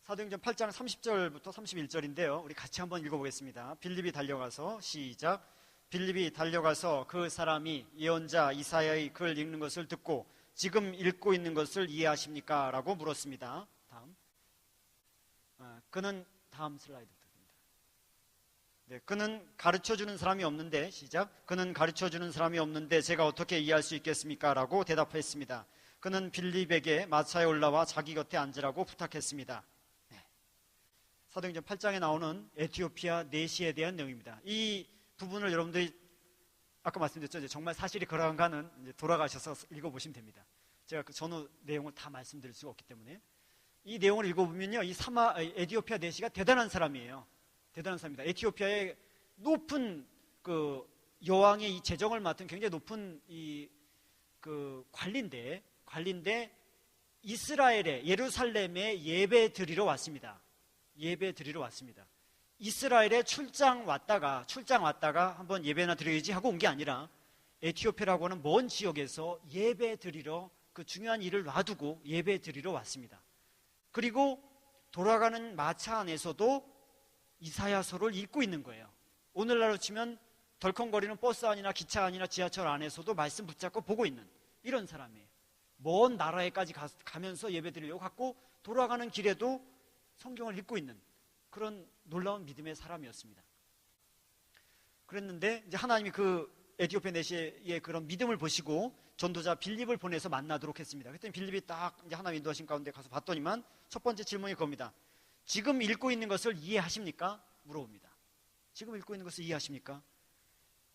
사도행전 8장 30절부터 31절인데요. 우리 같이 한번 읽어보겠습니다. 빌립이 달려가서 시작. 빌립이 달려가서 그 사람이 예언자 이사야의 글 읽는 것을 듣고 지금 읽고 있는 것을 이해하십니까? 라고 물었습니다. 다음 슬라이드 부탁드립니다. 네, 그는 가르쳐주는 사람이 없는데 시작. 그는 가르쳐주는 사람이 없는데 제가 어떻게 이해할 수 있겠습니까? 라고 대답했습니다. 그는 빌립에게 마차에 올라와 자기 곁에 앉으라고 부탁했습니다. 네. 사도행전 8장에 나오는 에티오피아 내시에 대한 내용입니다. 이 부분을 여러분들이 아까 말씀드렸죠. 정말 사실이 그러한가는 이제 돌아가셔서 읽어보시면 됩니다. 제가 그 전후 내용을 다 말씀드릴 수가 없기 때문에 이 내용을 읽어보면요, 이 에티오피아 내시가 대단한 사람이에요. 대단한 사람입니다. 에티오피아의 높은 그 여왕의 이 재정을 맡은 굉장히 높은 이 그 관리인데 이스라엘의 예루살렘에 예배 드리러 왔습니다. 이스라엘에 출장 왔다가 한번 예배나 드려야지 하고 온 게 아니라 에티오피아라고 하는 먼 지역에서 예배 드리러 그 중요한 일을 놔두고 예배 드리러 왔습니다. 그리고 돌아가는 마차 안에서도 이사야서를 읽고 있는 거예요. 오늘날로 치면 덜컹거리는 버스 안이나 기차 안이나 지하철 안에서도 말씀 붙잡고 보고 있는 이런 사람이에요. 먼 나라에까지 가면서 예배 드리려고 갔고 돌아가는 길에도 성경을 읽고 있는 그런 놀라운 믿음의 사람이었습니다. 그랬는데 이제 하나님이 그 에티오피아 내시의 그런 믿음을 보시고 전도자 빌립을 보내서 만나도록 했습니다. 그랬더니 빌립이 딱 이제 하나님 인도하신 가운데 가서 봤더니만 첫 번째 질문이 그겁니다. 지금 읽고 있는 것을 이해하십니까? 물어봅니다. 지금 읽고 있는 것을 이해하십니까?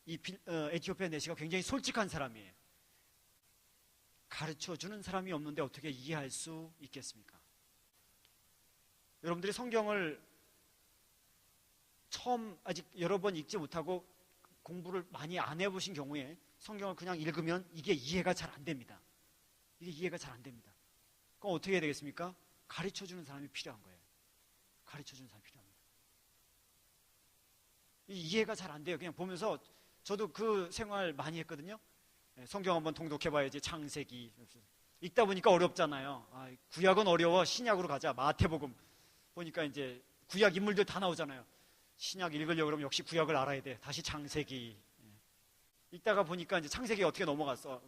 에티오피아 내시가 굉장히 솔직한 사람이에요. 가르쳐주는 사람이 없는데 어떻게 이해할 수 있겠습니까? 여러분들이 성경을 처음 아직 여러 번 읽지 못하고 공부를 많이 안 해보신 경우에 성경을 그냥 읽으면 이게 이해가 잘 안 됩니다. 그럼 어떻게 해야 되겠습니까? 가르쳐주는 사람이 필요한 거예요. 가르쳐주는 사람이 필요합니다. 이해가 잘 안 돼요. 그냥 보면서 저도 그 생활 많이 했거든요. 성경 한번 통독해봐야지. 창세기 읽다 보니까 어렵잖아요. 구약은 어려워. 신약으로 가자. 마태복음 보니까 이제 구약 인물들 다 나오잖아요. 신약 읽으려고 그러면 역시 구약을 알아야 돼. 다시 창세기 읽다가 보니까 이제 창세기 어떻게 넘어갔어.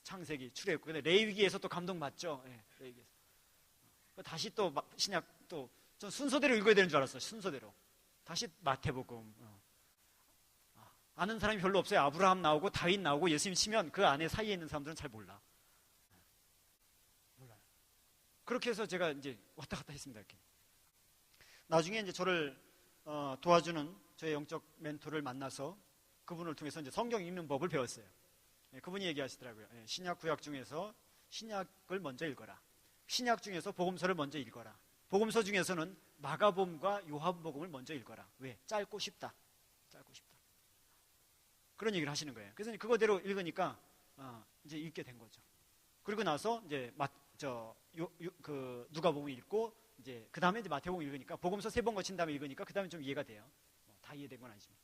창세기 출애굽. 근데 레위기에서 또 감동받죠. 레위기에서 다시 또 신약 또 전 순서대로 읽어야 되는 줄 알았어요. 순서대로 다시 마태복음. 아는 사람이 별로 없어요. 아브라함 나오고 다윗 나오고 예수님 치면 그 안에 사이에 있는 사람들은 잘 몰라요. 그렇게 해서 제가 이제 왔다 갔다 했습니다. 이렇게. 나중에 이제 저를 도와주는 저의 영적 멘토를 만나서 그분을 통해서 이제 성경 읽는 법을 배웠어요. 그분이 얘기하시더라고요. 신약 구약 중에서 신약을 먼저 읽어라. 신약 중에서 복음서를 먼저 읽어라. 복음서 중에서는 마가복음과 요한복음을 먼저 읽어라. 왜? 짧고 쉽다. 그런 얘기를 하시는 거예요. 그래서 그거대로 읽으니까 이제 읽게 된 거죠. 그리고 나서 이제 누가복음 읽고 이제 그 다음에 이제 마태복음 읽으니까 복음서 3번 거친 다음에 읽으니까 그 다음에 좀 이해가 돼요. 다 이해된 건 아니지만.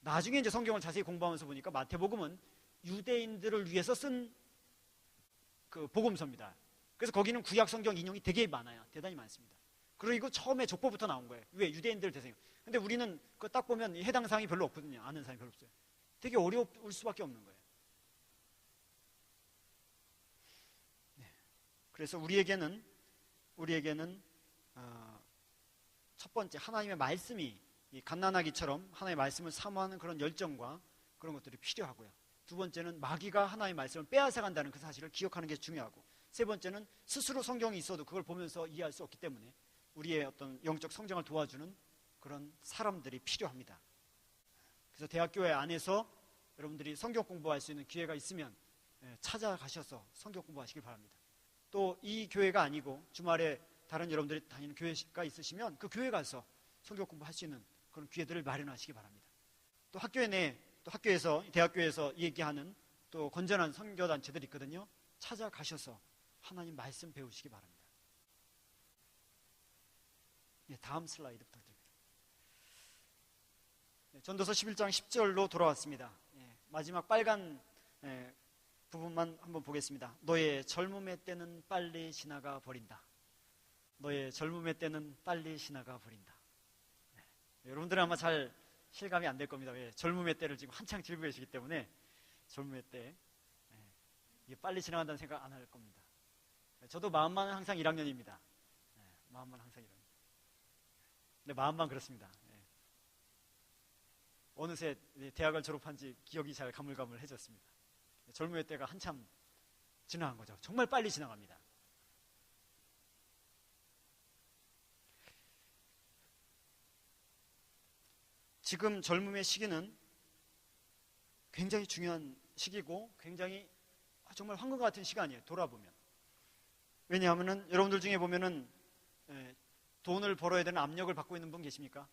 나중에 이제 성경을 자세히 공부하면서 보니까 마태복음은 유대인들을 위해서 쓴 그 복음서입니다. 그래서 거기는 구약 성경 인용이 되게 많아요. 대단히 많습니다. 그리고 처음에 족보부터 나온 거예요. 왜? 유대인들 대상이요. 근데 우리는 그거 딱 보면 해당 사항이 별로 없거든요. 아는 사항이 별로 없어요. 되게 어려울 수밖에 없는 거예요. 네. 그래서 우리에게는 첫 번째 하나님의 말씀이 이 갓난아기처럼 하나님의 말씀을 사모하는 그런 열정과 그런 것들이 필요하고요. 두 번째는 마귀가 하나님의 말씀을 빼앗아간다는 그 사실을 기억하는 게 중요하고, 세 번째는 스스로 성경이 있어도 그걸 보면서 이해할 수 없기 때문에 우리의 어떤 영적 성장을 도와주는 그런 사람들이 필요합니다. 그래서 대학교회 안에서 여러분들이 성경 공부할 수 있는 기회가 있으면 찾아가셔서 성경 공부하시길 바랍니다. 또 이 교회가 아니고 주말에 다른 여러분들이 다니는 교회가 있으시면 그 교회 가서 성경 공부할 수 있는 그런 기회들을 마련하시기 바랍니다. 또 학교에서 대학교에서 얘기하는 또 건전한 선교단체들이 있거든요. 찾아가셔서 하나님 말씀 배우시기 바랍니다. 다음 슬라이드 부탁드립니다. 전도서 11장 10절로 돌아왔습니다. 마지막 빨간 부분만 한번 보겠습니다. 너의 젊음의 때는 빨리 지나가 버린다. 너의 젊음의 때는 빨리 지나가 버린다. 여러분들은 아마 잘 실감이 안 될 겁니다. 왜? 젊음의 때를 지금 한창 즐기고 계시기 때문에 젊음의 때 이게 빨리 지나간다는 생각 안 할 겁니다. 저도 마음만은 항상 1학년입니다. 마음만 항상 1학년. 근데 마음만 그렇습니다. 어느새 대학을 졸업한 지 기억이 잘 가물가물해졌습니다. 젊음의 때가 한참 지나간 거죠. 정말 빨리 지나갑니다. 지금 젊음의 시기는 굉장히 중요한 시기고 굉장히 정말 황금과 같은 시간이에요. 돌아보면. 왜냐하면 여러분들 중에 보면은 돈을 벌어야 되는 압력을 받고 있는 분 계십니까?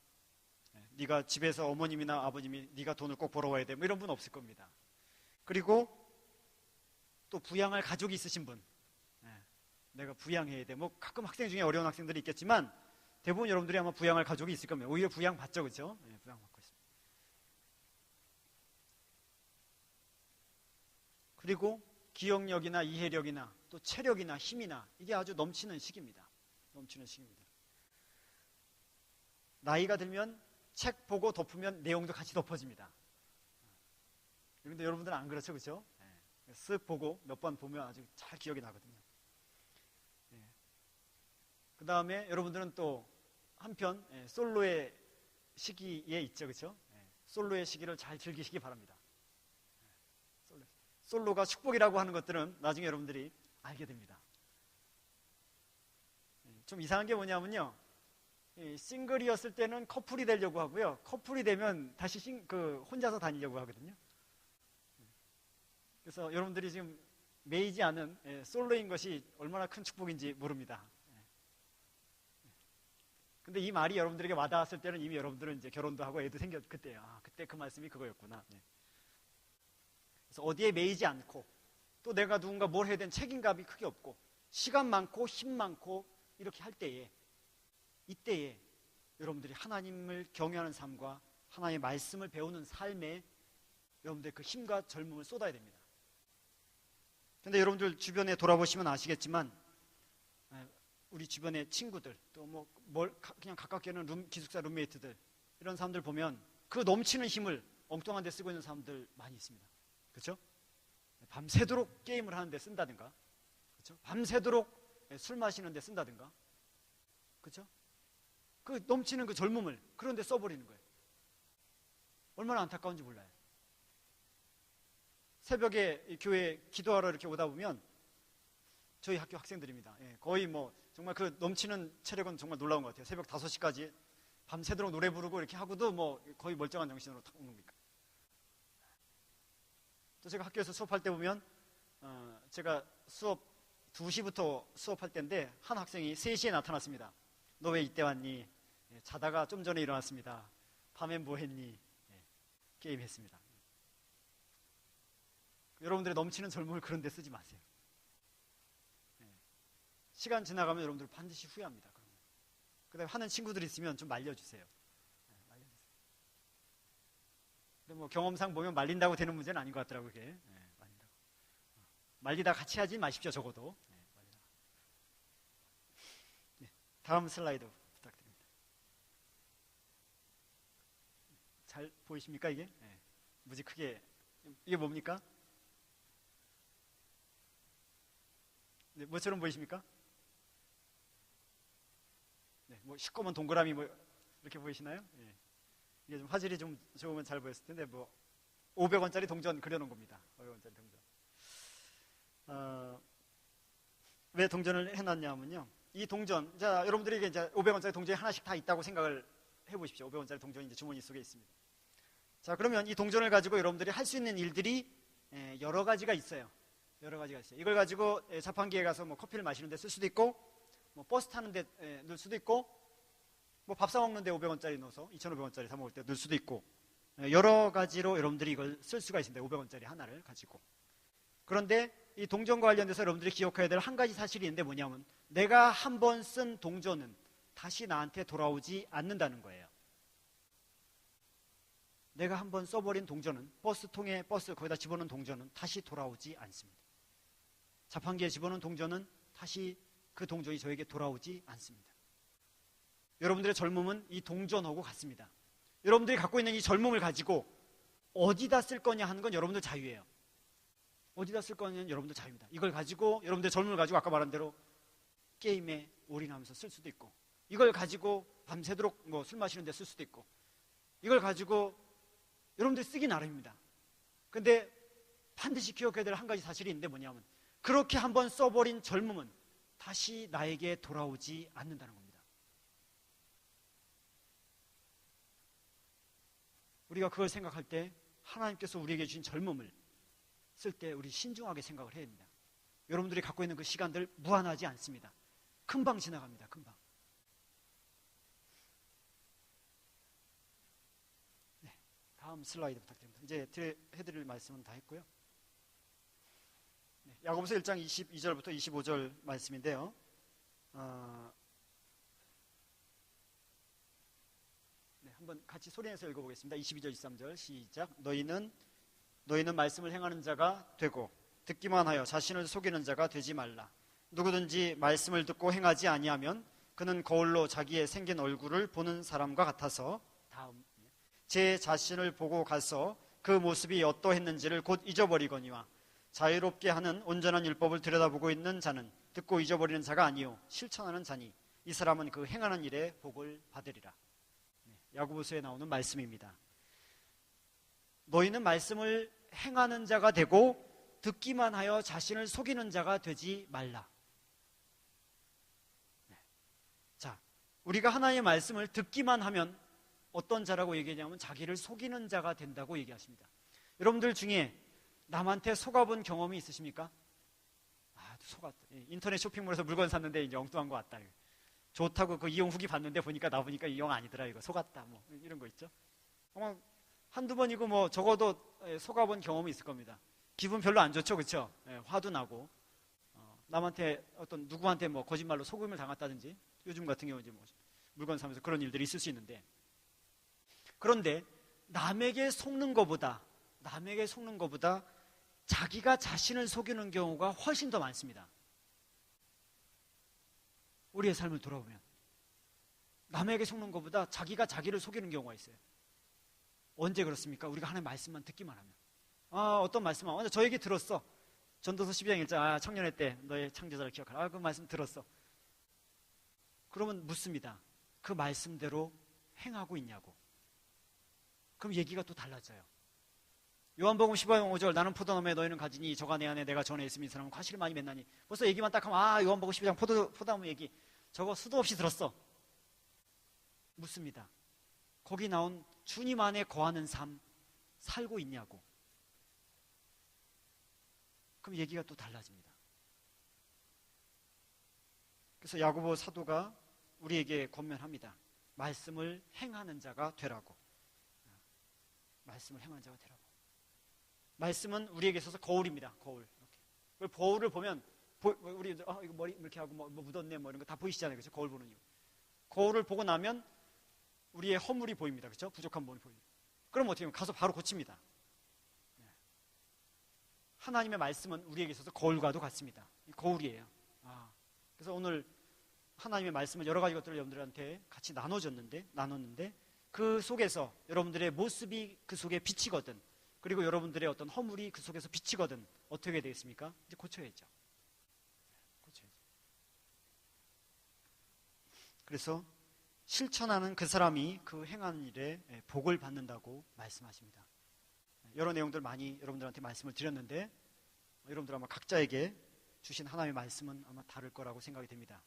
네가 집에서 어머님이나 아버님이 네가 돈을 꼭 벌어와야 돼, 뭐 이런 분 없을 겁니다. 그리고 또 부양할 가족이 있으신 분, 내가 부양해야 돼. 뭐 가끔 학생 중에 어려운 학생들이 있겠지만 대부분 여러분들이 아마 부양할 가족이 있을 겁니다. 오히려 부양받죠, 그렇죠? 부양받고 있습니다. 그리고 기억력이나 이해력이나 또 체력이나 힘이나 이게 아주 넘치는 시기입니다. 넘치는 시기입니다. 나이가 들면 책 보고 덮으면 내용도 같이 덮어집니다. 그런데 여러분들은 안 그렇죠, 그렇죠? 쓱 보고 몇 번 보면 아주 잘 기억이 나거든요. 그 다음에 여러분들은 또 한편 솔로의 시기에 있죠, 그렇죠? 솔로의 시기를 잘 즐기시기 바랍니다. 솔로가 축복이라고 하는 것들은 나중에 여러분들이 알게 됩니다. 좀 이상한 게 뭐냐면요, 싱글이었을 때는 커플이 되려고 하고요, 커플이 되면 다시 혼자서 다니려고 하거든요. 그래서 여러분들이 지금 매이지 않은 솔로인 것이 얼마나 큰 축복인지 모릅니다. 근데 이 말이 여러분들에게 와닿았을 때는 이미 여러분들은 이제 결혼도 하고 애도 그때요. 그때 그 말씀이 그거였구나. 그래서 어디에 매이지 않고 또 내가 누군가 뭘 해야 되는 책임감이 크게 없고 시간 많고 힘 많고 이렇게 할 때에, 이때에 여러분들이 하나님을 경외하는 삶과 하나님의 말씀을 배우는 삶에 여러분들의 그 힘과 젊음을 쏟아야 됩니다. 근데 여러분들 주변에 돌아보시면 아시겠지만 우리 주변의 친구들 또 그냥 가깝게 하는 기숙사 룸메이트들, 이런 사람들 보면 그 넘치는 힘을 엉뚱한 데 쓰고 있는 사람들 많이 있습니다. 그렇죠? 밤새도록 게임을 하는데 쓴다든가, 그렇죠? 밤새도록 술 마시는 데 쓴다든가, 그렇죠? 그 넘치는 그 젊음을 그런 데 써버리는 거예요. 얼마나 안타까운지 몰라요. 새벽에 교회 기도하러 이렇게 오다 보면 저희 학교 학생들입니다. 거의 정말 그 넘치는 체력은 정말 놀라운 것 같아요. 새벽 5시까지 밤새도록 노래 부르고 이렇게 하고도 거의 멀쩡한 정신으로 탁 오는 겁니까. 또 제가 학교에서 수업할 때 보면 제가 수업 2시부터 수업할 때인데 한 학생이 3시에 나타났습니다. 너 왜 이때 왔니? 자다가 좀 전에 일어났습니다. 밤엔 뭐 했니? 게임했습니다. 여러분들의 넘치는 젊음을 그런 데 쓰지 마세요. 시간 지나가면 여러분들 반드시 후회합니다. 그 다음에 하는 친구들이 있으면 좀 말려주세요. 근데 경험상 보면 말린다고 되는 문제는 아닌 것 같더라고요. 그게. 말리다 같이 하지 마십시오, 적어도. 다음 슬라이드. 잘 보이십니까 이게? 네. 무지 크게. 이게 뭡니까? 네, 뭐처럼 보이십니까? 네, 뭐 시꺼먼 동그라미 뭐 이렇게 보이시나요? 네. 이게 좀 화질이 좀 좋으면 잘 보였을 텐데 뭐 500원짜리 동전 그려놓은 겁니다. 500원짜리 동전. 왜 동전을 해놨냐면요. 이 동전, 자 여러분들이 이제 500원짜리 동전이 하나씩 다 있다고 생각을 해보십시오. 500원짜리 동전이 이제 주머니 속에 있습니다. 자 그러면 이 동전을 가지고 여러분들이 할 수 있는 일들이 여러 가지가 있어요. 여러 가지가 있어요. 이걸 가지고 자판기에 가서 뭐 커피를 마시는 데 쓸 수도 있고, 뭐 버스 타는 데 넣을 수도 있고, 뭐 밥 사 먹는 데 500원짜리 넣어서 2,500원짜리 사 먹을 때 넣을 수도 있고, 여러 가지로 여러분들이 이걸 쓸 수가 있습니다. 500원짜리 하나를 가지고. 그런데 이 동전과 관련돼서 여러분들이 기억해야 될 한 가지 사실이 있는데 뭐냐면, 내가 한 번 쓴 동전은 다시 나한테 돌아오지 않는다는 거예요. 내가 한 번 써버린 동전은, 버스통에 버스 거기다 집어넣은 동전은 다시 돌아오지 않습니다. 자판기에 집어넣은 동전은 다시 그 동전이 저에게 돌아오지 않습니다. 여러분들의 젊음은 이 동전하고 같습니다. 여러분들이 갖고 있는 이 젊음을 가지고 어디다 쓸 거냐 하는 건 여러분들 자유예요. 어디다 쓸 거냐는 여러분들 자유입니다. 이걸 가지고 여러분들의 젊음을 가지고 아까 말한 대로 게임에 올인하면서 쓸 수도 있고, 이걸 가지고 밤새도록 뭐 술 마시는 데 쓸 수도 있고, 이걸 가지고 여러분들이 쓰기 나름입니다. 근데 반드시 기억해야 될 한 가지 사실이 있는데 뭐냐면, 그렇게 한번 써버린 젊음은 다시 나에게 돌아오지 않는다는 겁니다. 우리가 그걸 생각할 때 하나님께서 우리에게 주신 젊음을 쓸 때 우리 신중하게 생각을 해야 됩니다. 여러분들이 갖고 있는 그 시간들 무한하지 않습니다. 금방 지나갑니다. 금방. 네, 다음 슬라이드 부탁드립니다. 이제 해드릴 말씀은 다 했고요. 네, 야고보서 1장 22절부터 25절 말씀인데요. 네, 한번 같이 소리내서 읽어보겠습니다. 22절 23절 시작. 너희는 말씀을 행하는 자가 되고 듣기만 하여 자신을 속이는 자가 되지 말라. 누구든지 말씀을 듣고 행하지 아니하면 그는 거울로 자기의 생긴 얼굴을 보는 사람과 같아서, 다음, 제 자신을 보고 가서 그 모습이 어떠했는지를 곧 잊어버리거니와 자유롭게 하는 온전한 율법을 들여다보고 있는 자는 듣고 잊어버리는 자가 아니요 실천하는 자니 이 사람은 그 행하는 일에 복을 받으리라. 야고보서에 나오는 말씀입니다. 너희는 말씀을 행하는 자가 되고 듣기만 하여 자신을 속이는 자가 되지 말라. 자, 우리가 하나님의 말씀을 듣기만 하면 어떤 자라고 얘기하냐면 자기를 속이는 자가 된다고 얘기하십니다. 여러분들 중에 남한테 속아본 경험이 있으십니까? 속았다. 인터넷 쇼핑몰에서 물건 샀는데 이제 엉뚱한 거 왔다. 좋다고 그 이용 후기 봤는데 나 보니까 이 영 아니더라. 이거 속았다. 뭐 이런 거 있죠. 한두 번이고 뭐 적어도 속아본 경험이 있을 겁니다. 기분 별로 안 좋죠, 그렇죠? 화도 나고 남한테 어떤 누구한테 뭐 거짓말로 속임을 당했다든지, 요즘 같은 경우 이제 뭐 물건 사면서 그런 일들이 있을 수 있는데, 그런데 남에게 속는 것보다 자기가 자신을 속이는 경우가 훨씬 더 많습니다. 우리의 삶을 돌아보면 남에게 속는 것보다 자기가 자기를 속이는 경우가 있어요. 언제 그렇습니까? 우리가 하나님의 말씀만 듣기만 하면. 어떤 말씀만 저 얘기 들었어. 전도서 12장 1장 청년회 때 너의 창조자를 기억하라. 그 말씀 들었어. 그러면 묻습니다. 그 말씀대로 행하고 있냐고. 그럼 얘기가 또 달라져요. 요한복음 15장 5절 나는 포도나무에 너희는 가지니 저가 내 안에 내가 전에 있으면 이 사람은 과실을 많이 맺나니. 벌써 얘기만 딱 하면 요한복음 12장 포도나무 얘기 저거 수도 없이 들었어. 묻습니다. 거기 나온 주님 안에 거하는 삶 살고 있냐고. 그럼 얘기가 또 달라집니다. 그래서 야고보 사도가 우리에게 권면합니다. 말씀을 행하는 자가 되라고. 말씀을 행하는 자가 되라고. 말씀은 우리에게 있어서 거울입니다. 거울. 이렇게. 거울을 보면 우리 이거 머리 이렇게 하고 뭐 묻었네 뭐 이런 거 다 보이시잖아요. 그렇죠? 거울 보는 이유. 거울을 보고 나면 우리의 허물이 보입니다. 그렇죠? 부족한 부분이 보입니다. 그럼 어떻게 하면 가서 바로 고칩니다. 하나님의 말씀은 우리에게 있어서 거울과도 같습니다. 거울이에요. 그래서 오늘 하나님의 말씀은 여러 가지 것들을 여러분들한테 같이 나눴는데 그 속에서 여러분들의 모습이 그 속에 비치거든, 그리고 여러분들의 어떤 허물이 그 속에서 비치거든, 어떻게 되겠습니까? 이제 고쳐야죠. 고쳐야죠. 그래서 실천하는 그 사람이 그 행하는 일에 복을 받는다고 말씀하십니다. 여러 내용들 많이 여러분들한테 말씀을 드렸는데, 여러분들 아마 각자에게 주신 하나님의 말씀은 아마 다를 거라고 생각이 됩니다.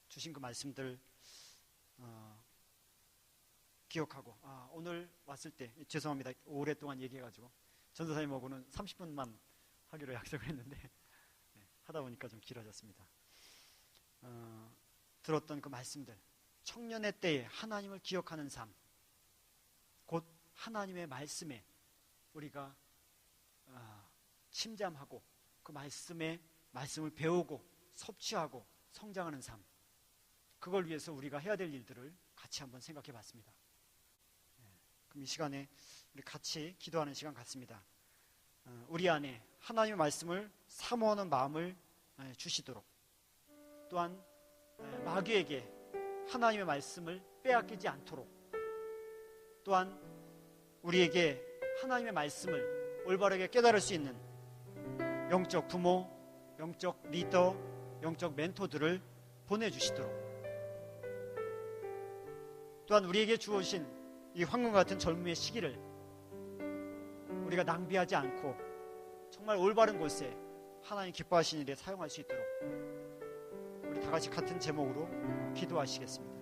주신 그 말씀들 기억하고, 오늘 왔을 때, 죄송합니다, 오랫동안 얘기해가지고 전도사님하고는 30분만 하기로 약속을 했는데 하다 보니까 좀 길어졌습니다. 들었던 그 말씀들, 청년의 때에 하나님을 기억하는 삶, 곧 하나님의 말씀에 우리가 침잠하고 그 말씀을 배우고 섭취하고 성장하는 삶, 그걸 위해서 우리가 해야 될 일들을 같이 한번 생각해 봤습니다. 그럼 이 시간에 우리 같이 기도하는 시간 갖습니다. 우리 안에 하나님의 말씀을 사모하는 마음을 주시도록, 또한 마귀에게 하나님의 말씀을 빼앗기지 않도록, 또한 우리에게 하나님의 말씀을 올바르게 깨달을 수 있는 영적 부모, 영적 리더, 영적 멘토들을 보내주시도록, 또한 우리에게 주어진 이 황금 같은 젊음의 시기를 우리가 낭비하지 않고 정말 올바른 곳에 하나님 기뻐하시는 일에 사용할 수 있도록 우리 다 같이 같은 제목으로 기도하시겠습니다.